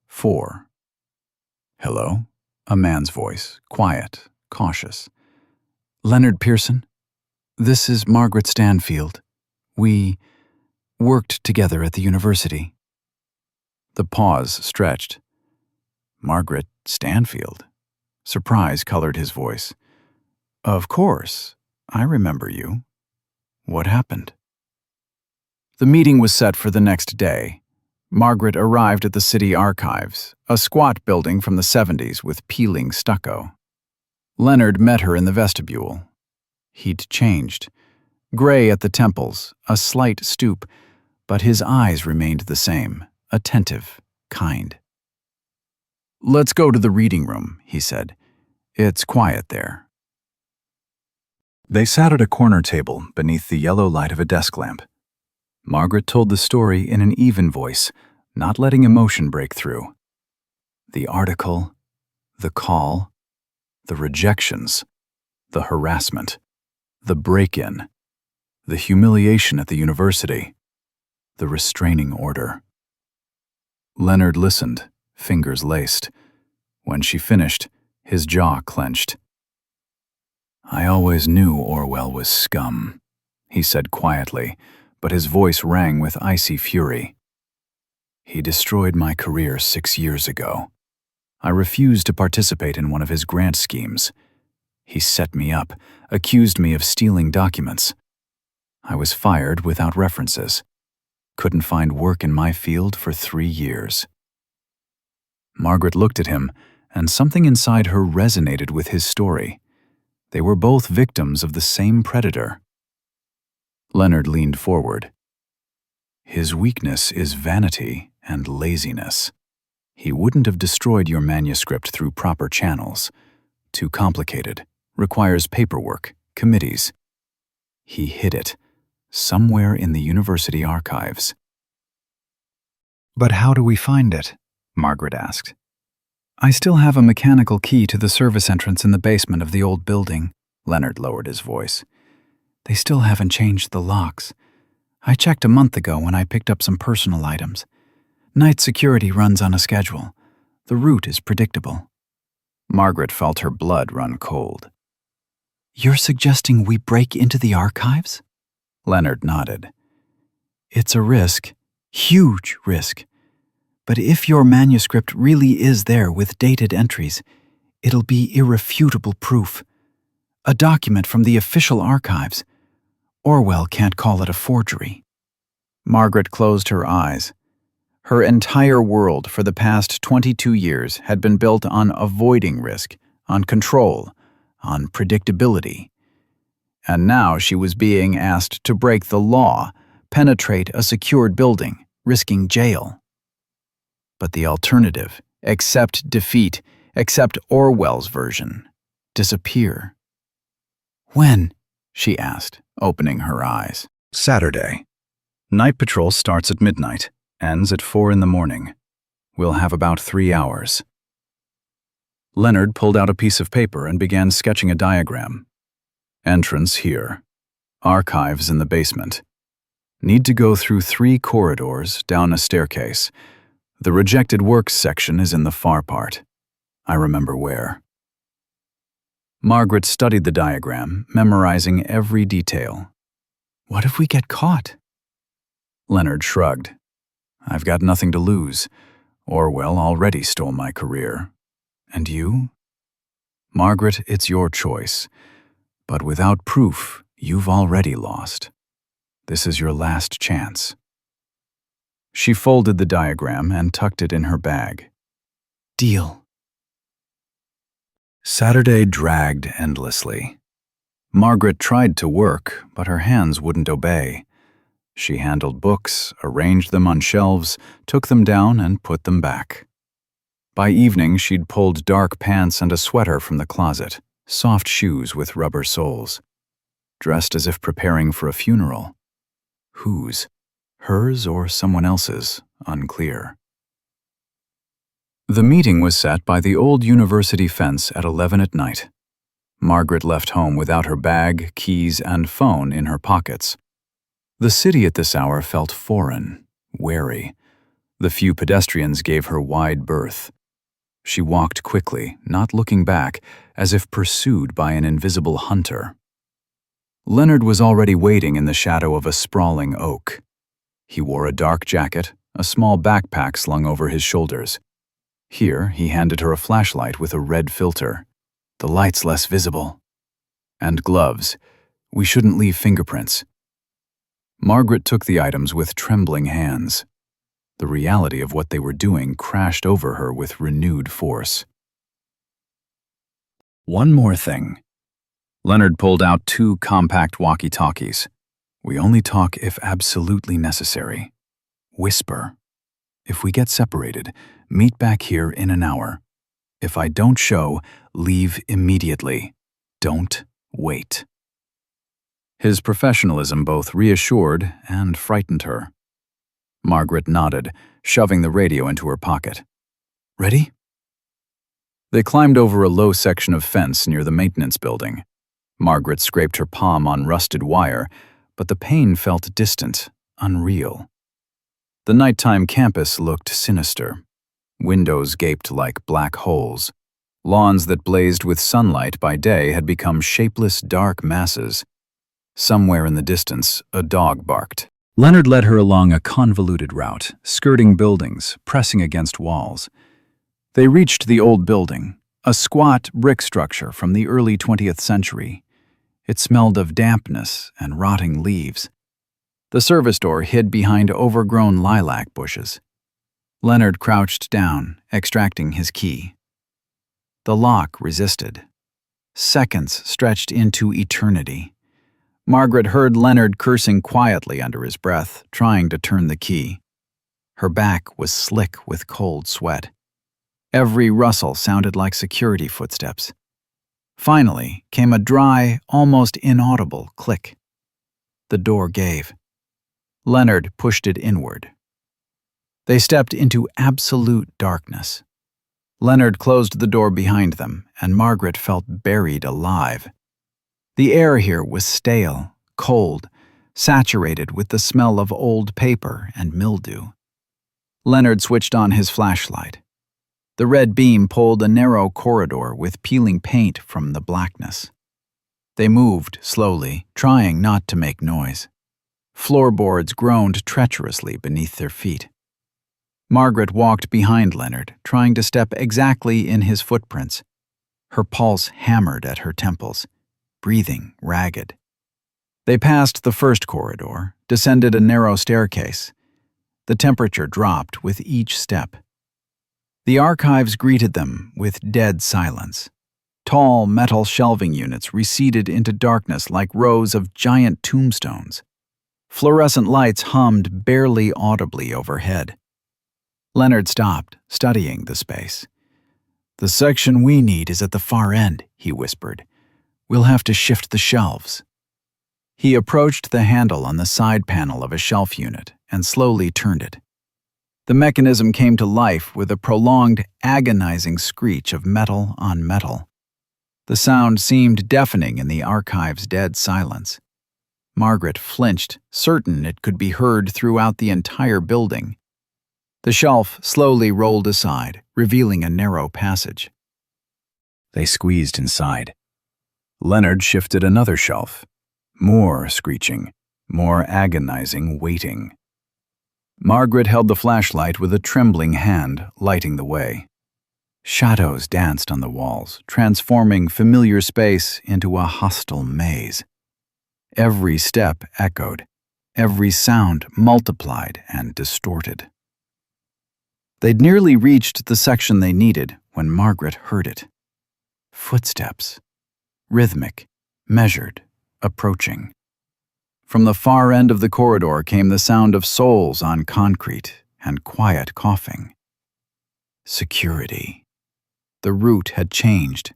4. Hello? A man's voice, quiet, cautious. Leonard Pearson? This is Margaret Stanfield. We worked together at the university. The pause stretched. Margaret Stanfield? Surprise colored his voice. Of course. I remember you. What happened? The meeting was set for the next day. Margaret arrived at the City Archives, a squat building from the 70s with peeling stucco. Leonard met her in the vestibule. He'd changed. Gray at the temples, a slight stoop, but his eyes remained the same, attentive, kind. Let's go to the reading room, he said. It's quiet there. They sat at a corner table beneath the yellow light of a desk lamp. Margaret told the story in an even voice, not letting emotion break through. The article, the call, the rejections, the harassment, the break-in, the humiliation at the university, the restraining order. Leonard listened, fingers laced. When she finished, his jaw clenched. I always knew Orwell was scum, he said quietly, but his voice rang with icy fury. He destroyed my career 6 years ago. I refused to participate in one of his grant schemes. He set me up, accused me of stealing documents. I was fired without references. Couldn't find work in my field for 3 years. Margaret looked at him, and something inside her resonated with his story. They were both victims of the same predator. Leonard leaned forward. His weakness is vanity and laziness. He wouldn't have destroyed your manuscript through proper channels. Too complicated. Requires paperwork, committees. He hid it, somewhere in the university archives. "But how do we find it?" Margaret asked. "I still have a mechanical key to the service entrance in the basement of the old building." Leonard lowered his voice. "They still haven't changed the locks. I checked a month ago when I picked up some personal items. Night security runs on a schedule. The route is predictable." Margaret felt her blood run cold. "You're suggesting we break into the archives?" Leonard nodded. "It's a risk, huge risk. But if your manuscript really is there with dated entries, it'll be irrefutable proof. A document from the official archives. Orwell can't call it a forgery." Margaret closed her eyes. Her entire world for the past 22 years had been built on avoiding risk, on control, on predictability. And now she was being asked to break the law, penetrate a secured building, risking jail. But the alternative, accept defeat, accept Orwell's version, disappear. "When?" she asked, opening her eyes. "Saturday. Night patrol starts at midnight, ends at 4 in the morning. We'll have about 3 hours." Leonard pulled out a piece of paper and began sketching a diagram. "Entrance here. Archives in the basement. Need to go through 3 corridors, down a staircase. The rejected works section is in the far part. I remember where." Margaret studied the diagram, memorizing every detail. "What if we get caught?" Leonard shrugged. "I've got nothing to lose. Orwell already stole my career. And you? Margaret, it's your choice. But without proof, you've already lost. This is your last chance." She folded the diagram and tucked it in her bag. "Deal." Saturday dragged endlessly. Margaret tried to work, but her hands wouldn't obey. She handled books, arranged them on shelves, took them down and put them back. By evening, she'd pulled dark pants and a sweater from the closet, soft shoes with rubber soles. Dressed as if preparing for a funeral. Whose? Hers or someone else's? Unclear. The meeting was set by the old university fence at 11 at night. Margaret left home without her bag, keys, and phone in her pockets. The city at this hour felt foreign, wary. The few pedestrians gave her wide berth. She walked quickly, not looking back, as if pursued by an invisible hunter. Leonard was already waiting in the shadow of a sprawling oak. He wore a dark jacket, a small backpack slung over his shoulders. Here, he handed her a flashlight with a red filter. "The light's less visible." And gloves. "We shouldn't leave fingerprints." Margaret took the items with trembling hands. The reality of what they were doing crashed over her with renewed force. "One more thing." Leonard pulled out 2 compact walkie-talkies. "We only talk if absolutely necessary. Whisper. If we get separated, meet back here in an hour. If I don't show, leave immediately. Don't wait." His professionalism both reassured and frightened her. Margaret nodded, shoving the radio into her pocket. "Ready?" They climbed over a low section of fence near the maintenance building. Margaret scraped her palm on rusted wire, but the pain felt distant, unreal. The nighttime campus looked sinister. Windows gaped like black holes. Lawns that blazed with sunlight by day had become shapeless, dark masses. Somewhere in the distance, a dog barked. Leonard led her along a convoluted route, skirting buildings, pressing against walls. They reached the old building, a squat brick structure from the early 20th century. It smelled of dampness and rotting leaves. The service door hid behind overgrown lilac bushes. Leonard crouched down, extracting his key. The lock resisted. Seconds stretched into eternity. Margaret heard Leonard cursing quietly under his breath, trying to turn the key. Her back was slick with cold sweat. Every rustle sounded like security footsteps. Finally came a dry, almost inaudible click. The door gave. Leonard pushed it inward. They stepped into absolute darkness. Leonard closed the door behind them, and Margaret felt buried alive. The air here was stale, cold, saturated with the smell of old paper and mildew. Leonard switched on his flashlight. The red beam pulled a narrow corridor with peeling paint from the blackness. They moved slowly, trying not to make noise. Floorboards groaned treacherously beneath their feet. Margaret walked behind Leonard, trying to step exactly in his footprints. Her pulse hammered at her temples, breathing ragged. They passed the first corridor, descended a narrow staircase. The temperature dropped with each step. The archives greeted them with dead silence. Tall metal shelving units receded into darkness like rows of giant tombstones. Fluorescent lights hummed barely audibly overhead. Leonard stopped, studying the space. "The section we need is at the far end," he whispered. "We'll have to shift the shelves." He approached the handle on the side panel of a shelf unit and slowly turned it. The mechanism came to life with a prolonged, agonizing screech of metal on metal. The sound seemed deafening in the archive's dead silence. Margaret flinched, certain it could be heard throughout the entire building. The shelf slowly rolled aside, revealing a narrow passage. They squeezed inside. Leonard shifted another shelf. More screeching, more agonizing waiting. Margaret held the flashlight with a trembling hand, lighting the way. Shadows danced on the walls, transforming familiar space into a hostile maze. Every step echoed, every sound multiplied and distorted. They'd nearly reached the section they needed when Margaret heard it. Footsteps. Rhythmic, measured, approaching. From the far end of the corridor came the sound of soles on concrete and quiet coughing. Security. The route had changed.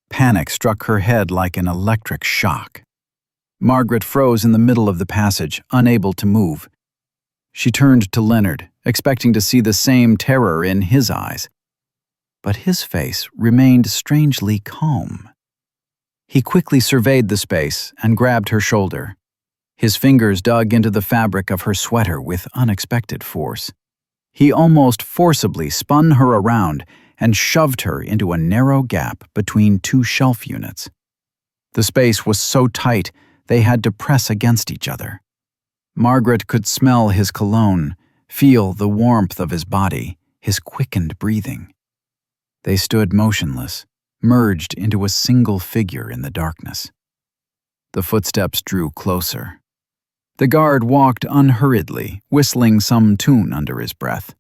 Panic struck her head like an electric shock. Margaret froze in the middle of the passage, unable to move. She turned to Leonard, expecting to see the same terror in his eyes. But his face remained strangely calm. He quickly surveyed the space and grabbed her shoulder. His fingers dug into the fabric of her sweater with unexpected force. He almost forcibly spun her around and shoved her into a narrow gap between two shelf units. The space was so tight they had to press against each other. Margaret could smell his cologne, feel the warmth of his body, his quickened breathing. They stood motionless, merged into a single figure in the darkness. The footsteps drew closer. The guard walked unhurriedly, whistling some tune under his breath.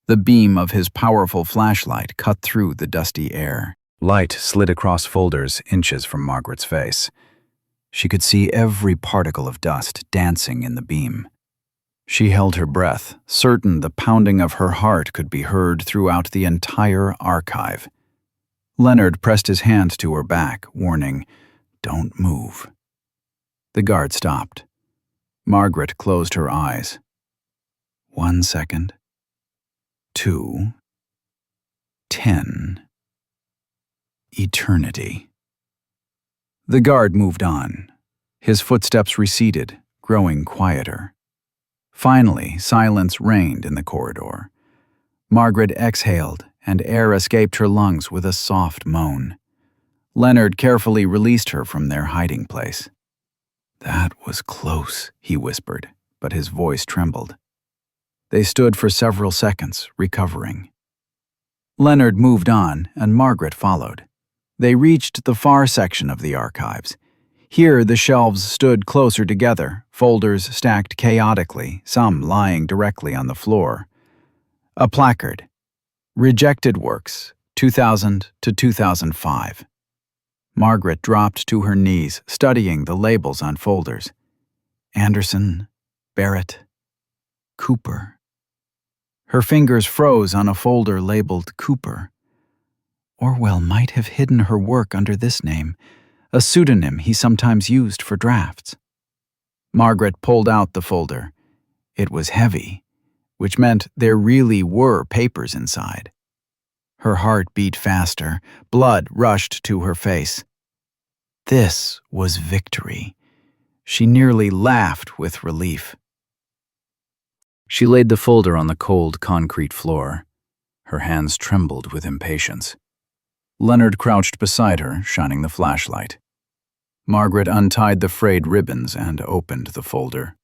The beam of his powerful flashlight cut through the dusty air. Light slid across folders inches from Margaret's face. She could see every particle of dust dancing in the beam. She held her breath, certain the pounding of her heart could be heard throughout the entire archive. Leonard pressed his hand to her back, warning, "Don't move." The guard stopped. Margaret closed her eyes. 1 second. 2. 10. Eternity. The guard moved on. His footsteps receded, growing quieter. Finally, silence reigned in the corridor. Margaret exhaled, and air escaped her lungs with a soft moan. Leonard carefully released her from their hiding place. "That was close," he whispered, but his voice trembled. They stood for several seconds, recovering. Leonard moved on, and Margaret followed. They reached the far section of the archives. Here, the shelves stood closer together, folders stacked chaotically, some lying directly on the floor. A placard. Rejected Works, 2000 to 2005. Margaret dropped to her knees, studying the labels on folders. Anderson, Barrett, Cooper. Her fingers froze on a folder labeled Cooper. Orwell might have hidden her work under this name, a pseudonym he sometimes used for drafts. Margaret pulled out the folder. It was heavy, which meant there really were papers inside. Her heart beat faster, blood rushed to her face. This was victory. She nearly laughed with relief. She laid the folder on the cold concrete floor. Her hands trembled with impatience. Leonard crouched beside her, shining the flashlight. Margaret untied the frayed ribbons and opened the folder.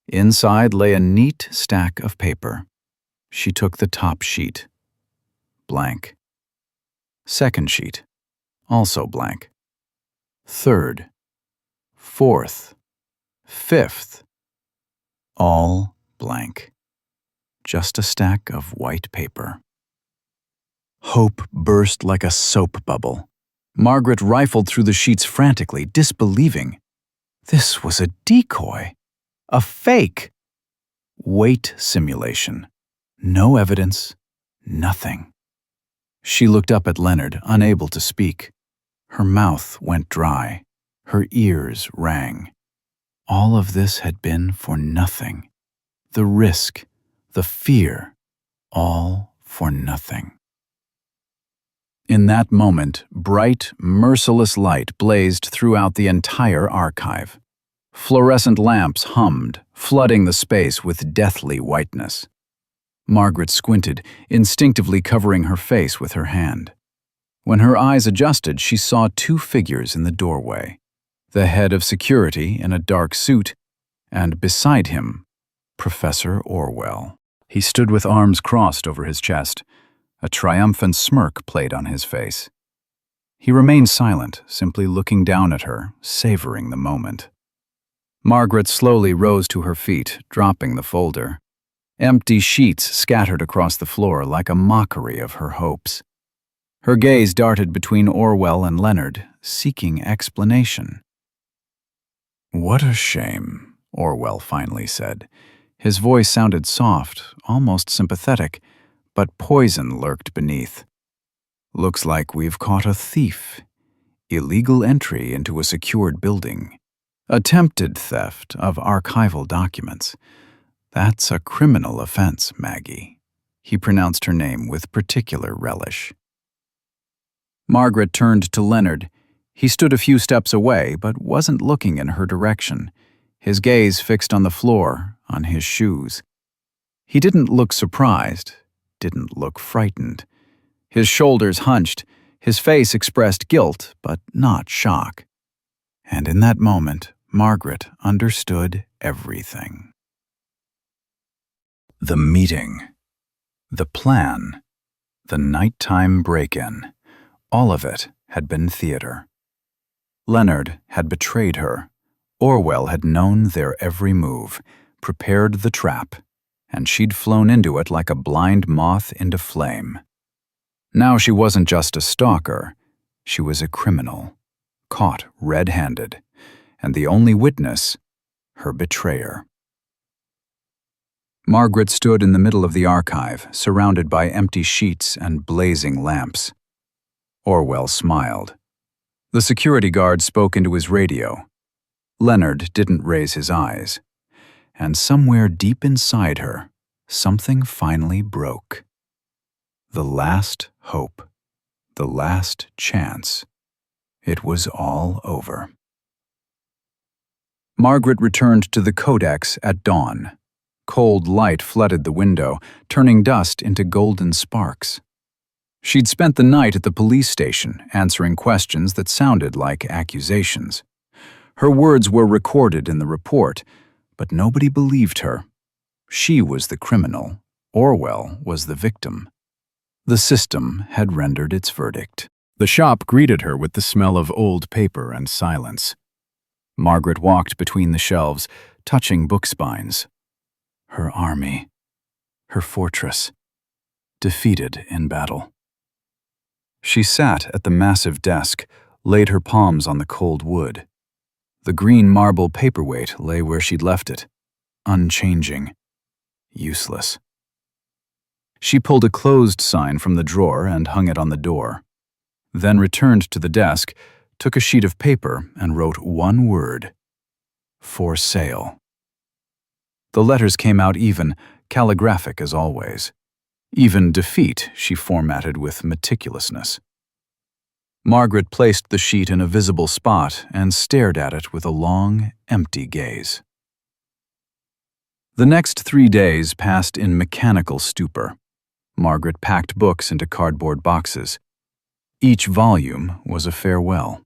Inside lay a neat stack of paper. She took the top sheet. Blank. Second sheet. Also blank. Third. Fourth. Fifth. All blank. Just a stack of white paper. Hope burst like a soap bubble. Margaret rifled through the sheets frantically, disbelieving. This was a decoy. A fake. Wait simulation. No evidence. Nothing. She looked up at Leonard, unable to speak. Her mouth went dry. Her ears rang. All of this had been for nothing. The risk, the fear, all for nothing. In that moment, bright, merciless light blazed throughout the entire archive. Fluorescent lamps hummed, flooding the space with deathly whiteness. Margaret squinted, instinctively covering her face with her hand. When her eyes adjusted, she saw two figures in the doorway. The head of security in a dark suit, and beside him, Professor Orwell. He stood with arms crossed over his chest. A triumphant smirk played on his face. He remained silent, simply looking down at her, savoring the moment. Margaret slowly rose to her feet, dropping the folder. Empty sheets scattered across the floor like a mockery of her hopes. Her gaze darted between Orwell and Leonard, seeking explanation. "What a shame," Orwell finally said. His voice sounded soft, almost sympathetic, but poison lurked beneath. "Looks like we've caught a thief. Illegal entry into a secured building. Attempted theft of archival documents. That's a criminal offense, Maggie." He pronounced her name with particular relish. Margaret turned to Leonard. He stood a few steps away, but wasn't looking in her direction, his gaze fixed on the floor, on his shoes. He didn't look surprised, didn't look frightened. His shoulders hunched, his face expressed guilt, but not shock. And in that moment, Margaret understood everything. The meeting, the plan, the nighttime break-in, all of it had been theater. Leonard had betrayed her. Orwell had known their every move, prepared the trap, and she'd flown into it like a blind moth into flame. Now she wasn't just a stalker, she was a criminal, caught red-handed, and the only witness, her betrayer. Margaret stood in the middle of the archive, surrounded by empty sheets and blazing lamps. Orwell smiled. The security guard spoke into his radio. Leonard didn't raise his eyes. And somewhere deep inside her, something finally broke. The last hope, the last chance. It was all over. Margaret returned to the Codex at dawn. Cold light flooded the window, turning dust into golden sparks. She'd spent the night at the police station, answering questions that sounded like accusations. Her words were recorded in the report, but nobody believed her. She was the criminal. Orwell was the victim. The system had rendered its verdict. The shop greeted her with the smell of old paper and silence. Margaret walked between the shelves, touching book spines. Her army, her fortress, defeated in battle. She sat at the massive desk, laid her palms on the cold wood. The green marble paperweight lay where she'd left it, unchanging, useless. She pulled a closed sign from the drawer and hung it on the door, then returned to the desk, took a sheet of paper, and wrote one word: "For sale." The letters came out even, calligraphic as always. Even defeat she formatted with meticulousness. Margaret placed the sheet in a visible spot and stared at it with a long, empty gaze. The next 3 days passed in mechanical stupor. Margaret packed books into cardboard boxes. Each volume was a farewell.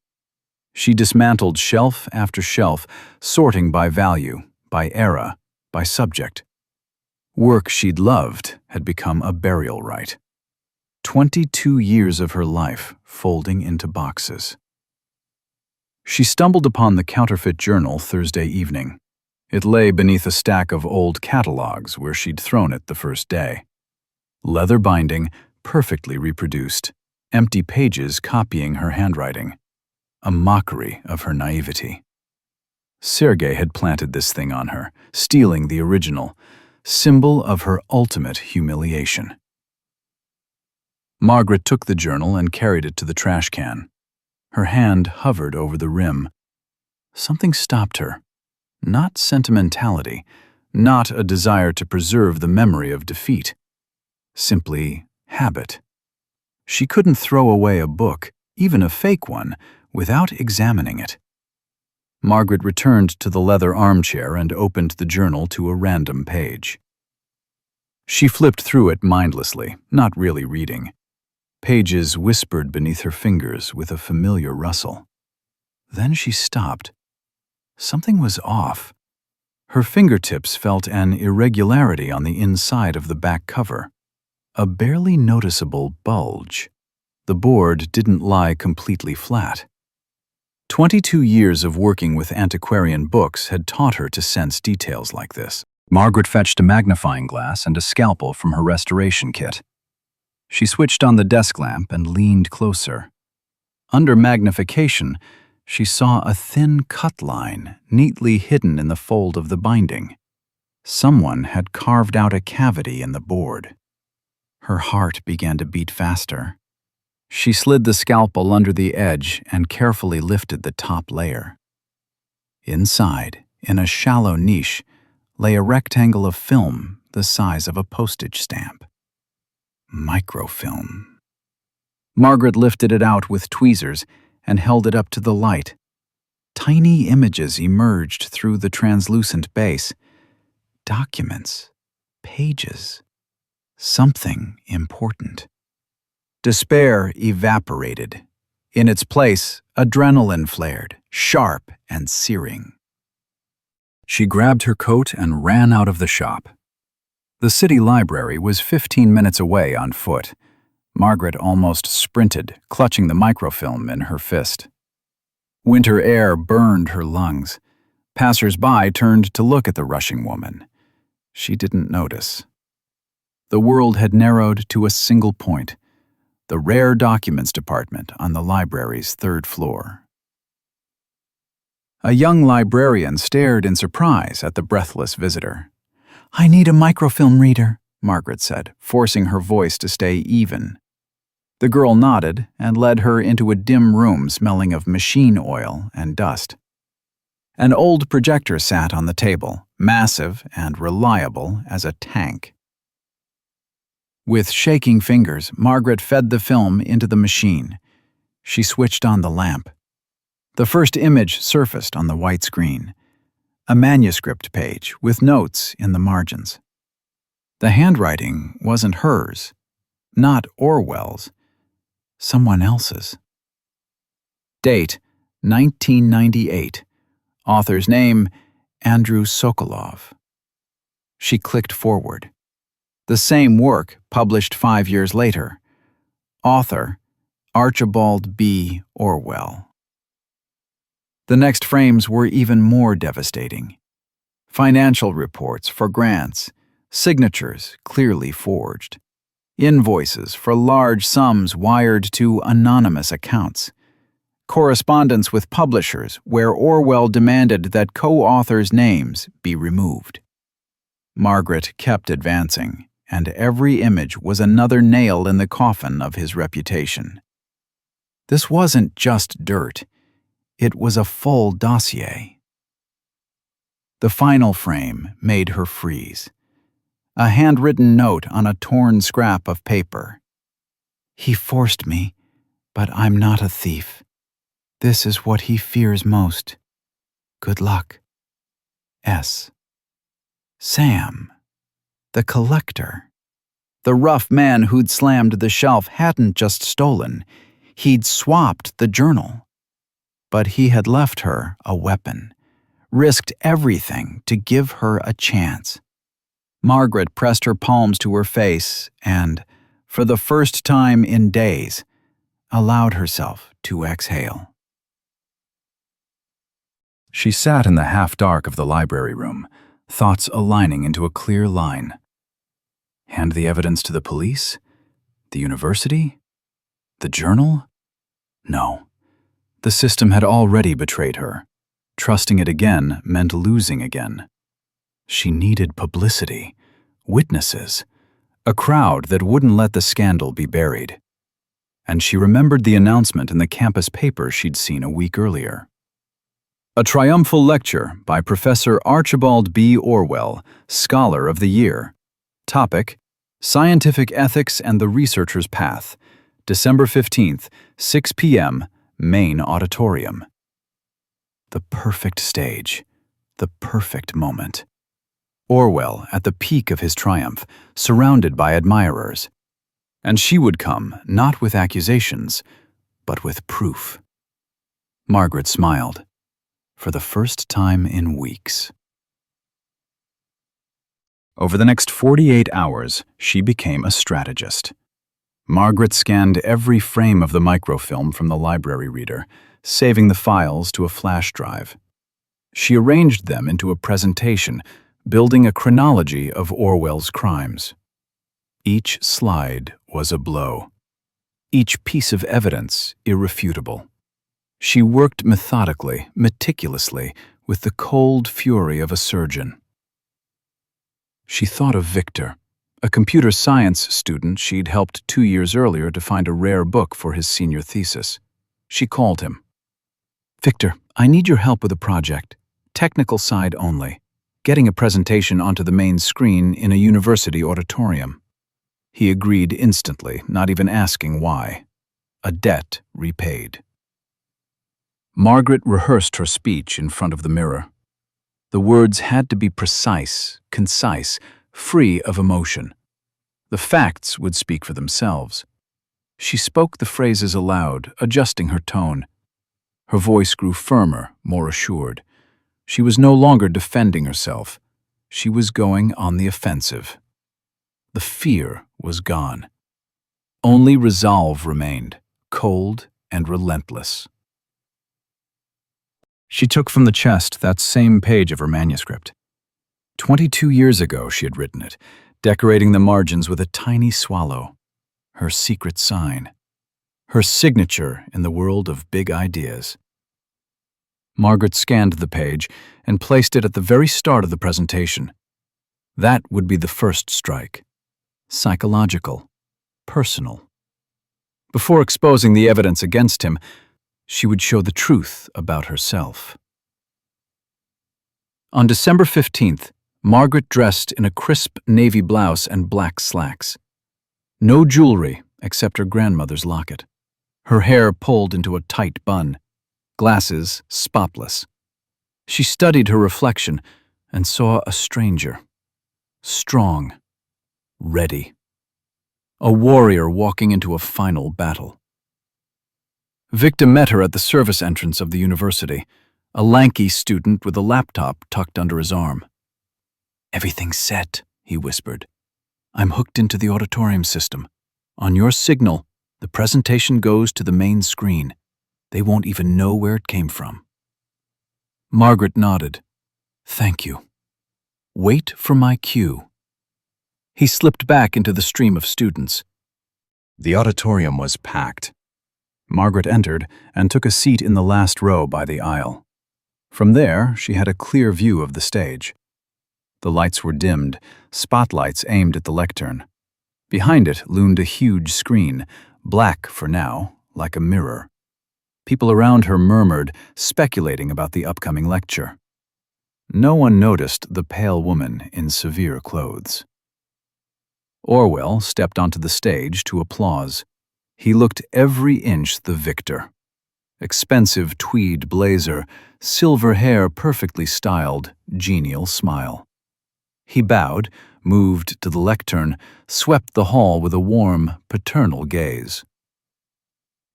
She dismantled shelf after shelf, sorting by value, by era, by subject. Work she'd loved had become a burial rite. 22 years of her life folding into boxes. She stumbled upon the counterfeit journal Thursday evening. It lay beneath a stack of old catalogs where she'd thrown it the first day. Leather binding, perfectly reproduced, empty pages copying her handwriting. A mockery of her naivety. Sergei had planted this thing on her, stealing the original, symbol of her ultimate humiliation. Margaret took the journal and carried it to the trash can. Her hand hovered over the rim. Something stopped her. Not sentimentality, not a desire to preserve the memory of defeat. Simply habit. She couldn't throw away a book, even a fake one, without examining it. Margaret returned to the leather armchair and opened the journal to a random page. She flipped through it mindlessly, not really reading. Pages whispered beneath her fingers with a familiar rustle. Then she stopped. Something was off. Her fingertips felt an irregularity on the inside of the back cover. A barely noticeable bulge. The board didn't lie completely flat. 22 years of working with antiquarian books had taught her to sense details like this. Margaret fetched a magnifying glass and a scalpel from her restoration kit. She switched on the desk lamp and leaned closer. Under magnification, she saw a thin cut line neatly hidden in the fold of the binding. Someone had carved out a cavity in the board. Her heart began to beat faster. She slid the scalpel under the edge and carefully lifted the top layer. Inside, in a shallow niche, lay a rectangle of film the size of a postage stamp. Microfilm. Margaret lifted it out with tweezers and held it up to the light. Tiny images emerged through the translucent base. Documents. Pages. Something important. Despair evaporated. In its place, adrenaline flared, sharp and searing. She grabbed her coat and ran out of the shop. The city library was 15 minutes away on foot. Margaret almost sprinted, clutching the microfilm in her fist. Winter air burned her lungs. Passers-by turned to look at the rushing woman. She didn't notice. The world had narrowed to a single point, the rare documents department on the library's 3rd floor. A young librarian stared in surprise at the breathless visitor. "I need a microfilm reader," Margaret said, forcing her voice to stay even. The girl nodded and led her into a dim room smelling of machine oil and dust. An old projector sat on the table, massive and reliable as a tank. With shaking fingers, Margaret fed the film into the machine. She switched on the lamp. The first image surfaced on the white screen. A manuscript page with notes in the margins. The handwriting wasn't hers, not Orwell's, someone else's. Date, 1998. Author's name, Andrew Sokolov. She clicked forward. The same work, published 5 years later. Author, Archibald B. Orwell. The next frames were even more devastating. Financial reports for grants, signatures clearly forged, invoices for large sums wired to anonymous accounts, correspondence with publishers where Orwell demanded that co-authors' names be removed. Margaret kept advancing, and every image was another nail in the coffin of his reputation. This wasn't just dirt, it was a full dossier. The final frame made her freeze. A handwritten note on a torn scrap of paper. "He forced me, but I'm not a thief. This is what he fears most. Good luck. S." Sam, the collector. The rough man who'd slammed the shelf hadn't just stolen, he'd swapped the journal. But he had left her a weapon, risked everything to give her a chance. Margaret pressed her palms to her face and, for the first time in days, allowed herself to exhale. She sat in the half-dark of the library room, thoughts aligning into a clear line. Hand the evidence to the police? The university? The journal? No. The system had already betrayed her. Trusting it again meant losing again. She needed publicity, witnesses, a crowd that wouldn't let the scandal be buried. And she remembered the announcement in the campus paper she'd seen a week earlier. A triumphal lecture by Professor Archibald B. Orwell, Scholar of the Year. Topic: Scientific Ethics and the Researcher's Path. December 15th, 6 p.m., Main Auditorium. The perfect stage. The perfect moment. Orwell at the peak of his triumph, surrounded by admirers. And she would come, not with accusations, but with proof. Margaret smiled. For the first time in weeks. Over the next 48 hours, she became a strategist. Margaret scanned every frame of the microfilm from the library reader, saving the files to a flash drive. She arranged them into a presentation, building a chronology of Orwell's crimes. Each slide was a blow. Each piece of evidence irrefutable. She worked methodically, meticulously, with the cold fury of a surgeon. She thought of Victor, a computer science student she'd helped 2 years earlier to find a rare book for his senior thesis. She called him. "Victor, I need your help with a project. Technical side only. Getting a presentation onto the main screen in a university auditorium." He agreed instantly, not even asking why. A debt repaid. Margaret rehearsed her speech in front of the mirror. The words had to be precise, concise, free of emotion. The facts would speak for themselves. She spoke the phrases aloud, adjusting her tone. Her voice grew firmer, more assured. She was no longer defending herself. She was going on the offensive. The fear was gone. Only resolve remained, cold and relentless. She took from the chest that same page of her manuscript. 22 years ago she had written it, decorating the margins with a tiny swallow. Her secret sign. Her signature in the world of big ideas. Margaret scanned the page and placed it at the very start of the presentation. That would be the first strike. Psychological. Personal. Before exposing the evidence against him, she would show the truth about herself. On December 15th, Margaret dressed in a crisp navy blouse and black slacks. No jewelry except her grandmother's locket. Her hair pulled into a tight bun, glasses spotless. She studied her reflection and saw a stranger. Strong. Ready. A warrior walking into a final battle. Victor met her at the service entrance of the university, a lanky student with a laptop tucked under his arm. "Everything's set," he whispered. "I'm hooked into the auditorium system. On your signal, The presentation goes to the main screen. They won't even know where it came from." Margaret nodded. "Thank you. Wait for my cue." He slipped back into the stream of students. The auditorium was packed. Margaret entered and took a seat in the last row by the aisle. From there, she had a clear view of the stage. The lights were dimmed, spotlights aimed at the lectern. Behind it loomed a huge screen, black for now, like a mirror. People around her murmured, speculating about the upcoming lecture. No one noticed the pale woman in severe clothes. Orwell stepped onto the stage to applause. He looked every inch the victor. Expensive tweed blazer, silver hair perfectly styled, genial smile. He bowed, moved to the lectern, swept the hall with a warm, paternal gaze.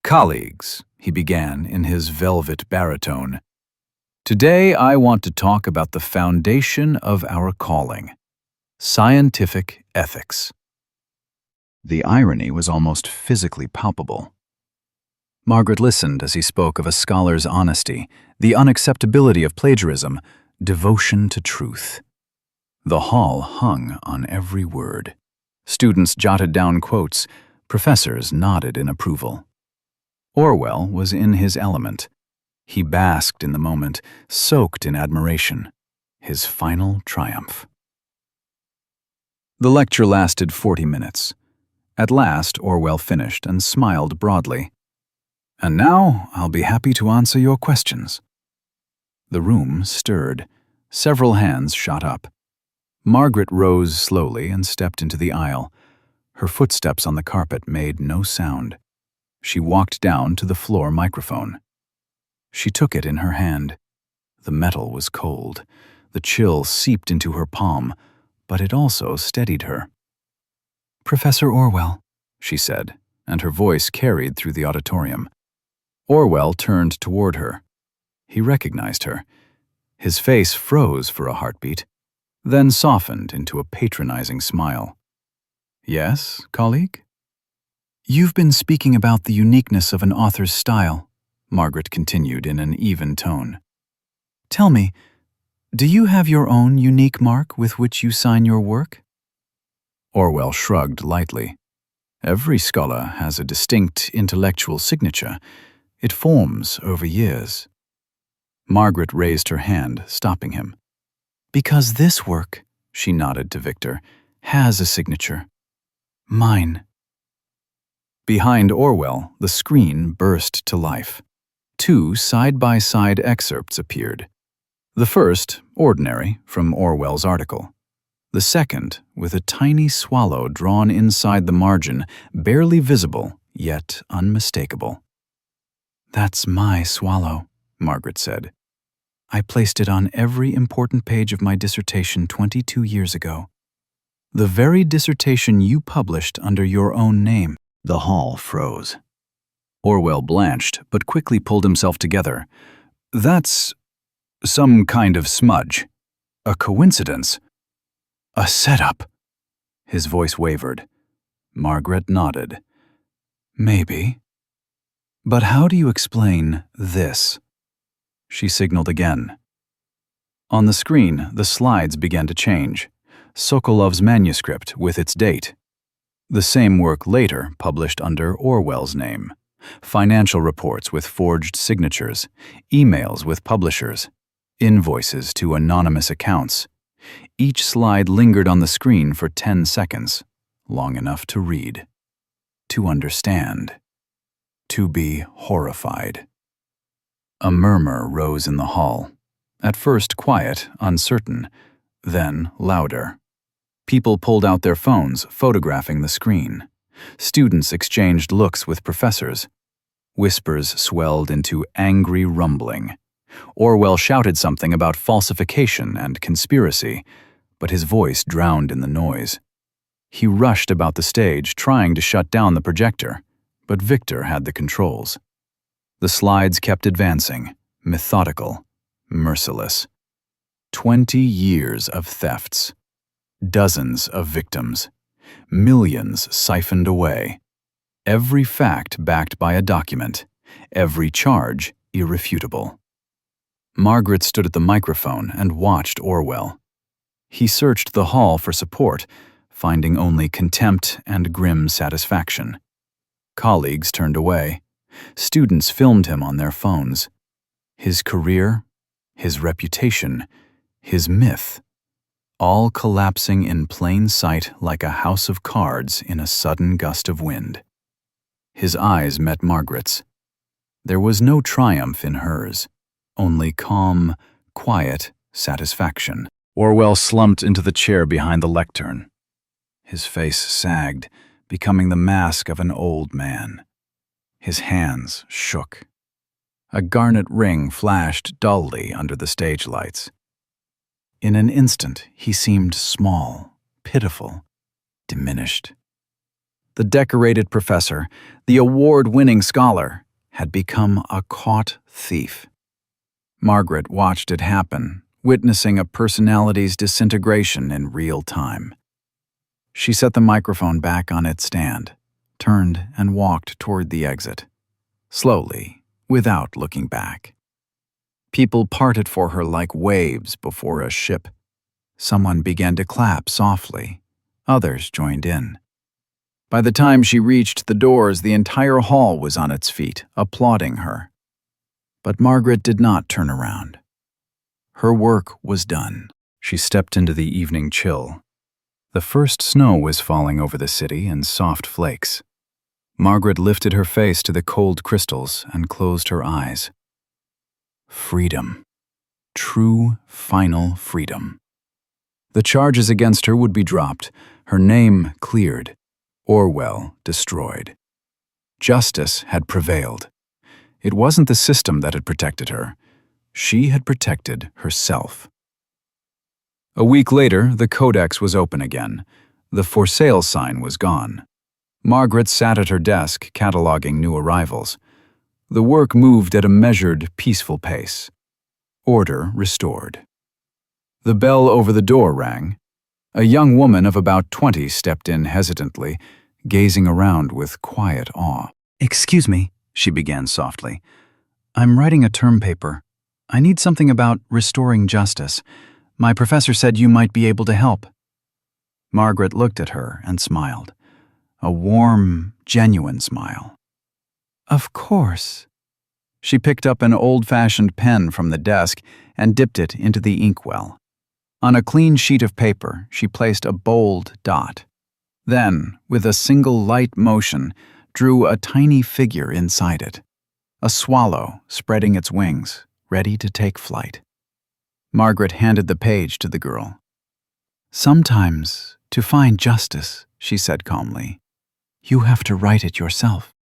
"Colleagues," he began in his velvet baritone, "today I want to talk about the foundation of our calling, scientific ethics." The irony was almost physically palpable. Margaret listened as he spoke of a scholar's honesty, the unacceptability of plagiarism, devotion to truth. The hall hung on every word. Students jotted down quotes. Professors nodded in approval. Orwell was in his element. He basked in the moment, soaked in admiration. His final triumph. The lecture lasted 40 minutes. At last, Orwell finished and smiled broadly. "And now, I'll be happy to answer your questions." The room stirred. Several hands shot up. Margaret rose slowly and stepped into the aisle. Her footsteps on the carpet made no sound. She walked down to the floor microphone. She took it in her hand. The metal was cold. The chill seeped into her palm, but it also steadied her. "Professor Orwell," she said, and her voice carried through the auditorium. Orwell turned toward her. He recognized her. His face froze for a heartbeat, then softened into a patronizing smile. "Yes, colleague?" "You've been speaking about the uniqueness of an author's style," Margaret continued in an even tone. "Tell me, do you have your own unique mark with which you sign your work?" Orwell shrugged lightly. "Every scholar has a distinct intellectual signature. It forms over years." Margaret raised her hand, stopping him. "Because this work," she nodded to Victor, "has a signature. Mine." Behind Orwell, the screen burst to life. 2 side-by-side excerpts appeared. The first, ordinary, from Orwell's article. The second, with a tiny swallow drawn inside the margin, barely visible, yet unmistakable. "That's my swallow," Margaret said. "I placed it on every important page of my dissertation 22 years ago. The very dissertation you published under your own name." The hall froze. Orwell blanched, but quickly pulled himself together. "That's some kind of smudge. A coincidence. A setup." His voice wavered. Margaret nodded. "Maybe. But how do you explain this?" She signaled again. On the screen, the slides began to change. Sokolov's manuscript with its date. The same work later published under Orwell's name. Financial reports with forged signatures, emails with publishers, invoices to anonymous accounts. Each slide lingered on the screen for 10 seconds, long enough to read, to understand, to be horrified. A murmur rose in the hall, at first quiet, uncertain, then louder. People pulled out their phones, photographing the screen. Students exchanged looks with professors. Whispers swelled into angry rumbling. Orwell shouted something about falsification and conspiracy, but his voice drowned in the noise. He rushed about the stage, trying to shut down the projector, but Victor had the controls. The slides kept advancing, methodical, merciless. 20 years of thefts. Dozens of victims. Millions siphoned away. Every fact backed by a document, every charge irrefutable. Margaret stood at the microphone and watched Orwell. He searched the hall for support, finding only contempt and grim satisfaction. Colleagues turned away. Students filmed him on their phones. His career, his reputation, his myth, all collapsing in plain sight like a house of cards in a sudden gust of wind. His eyes met Margaret's. There was no triumph in hers, only calm, quiet satisfaction. Orwell slumped into the chair behind the lectern. His face sagged, becoming the mask of an old man. His hands shook. A garnet ring flashed dully under the stage lights. In an instant, he seemed small, pitiful, diminished. The decorated professor, the award-winning scholar, had become a caught thief. Margaret watched it happen, witnessing a personality's disintegration in real time. She set the microphone back on its stand, turned and walked toward the exit, slowly, without looking back. People parted for her like waves before a ship. Someone began to clap softly. Others joined in. By the time she reached the doors, the entire hall was on its feet, applauding her. But Margaret did not turn around. Her work was done. She stepped into the evening chill. The first snow was falling over the city in soft flakes. Margaret lifted her face to the cold crystals and closed her eyes. Freedom. True, final freedom. The charges against her would be dropped, her name cleared, Orwell destroyed. Justice had prevailed. It wasn't the system that had protected her. She had protected herself. A week later, the codex was open again. The for sale sign was gone. Margaret sat at her desk, cataloging new arrivals. The work moved at a measured, peaceful pace. Order restored. The bell over the door rang. A young woman of about 20 stepped in hesitantly, gazing around with quiet awe. "Excuse me," she began softly. "I'm writing a term paper. I need something about restoring justice. My professor said you might be able to help." Margaret looked at her and smiled. A warm, genuine smile. "Of course." She picked up an old-fashioned pen from the desk and dipped it into the inkwell. On a clean sheet of paper, she placed a bold dot. Then, with a single light motion, drew a tiny figure inside it. A swallow spreading its wings, ready to take flight. Margaret handed the page to the girl. "Sometimes, to find justice," she said calmly, "you have to write it yourself."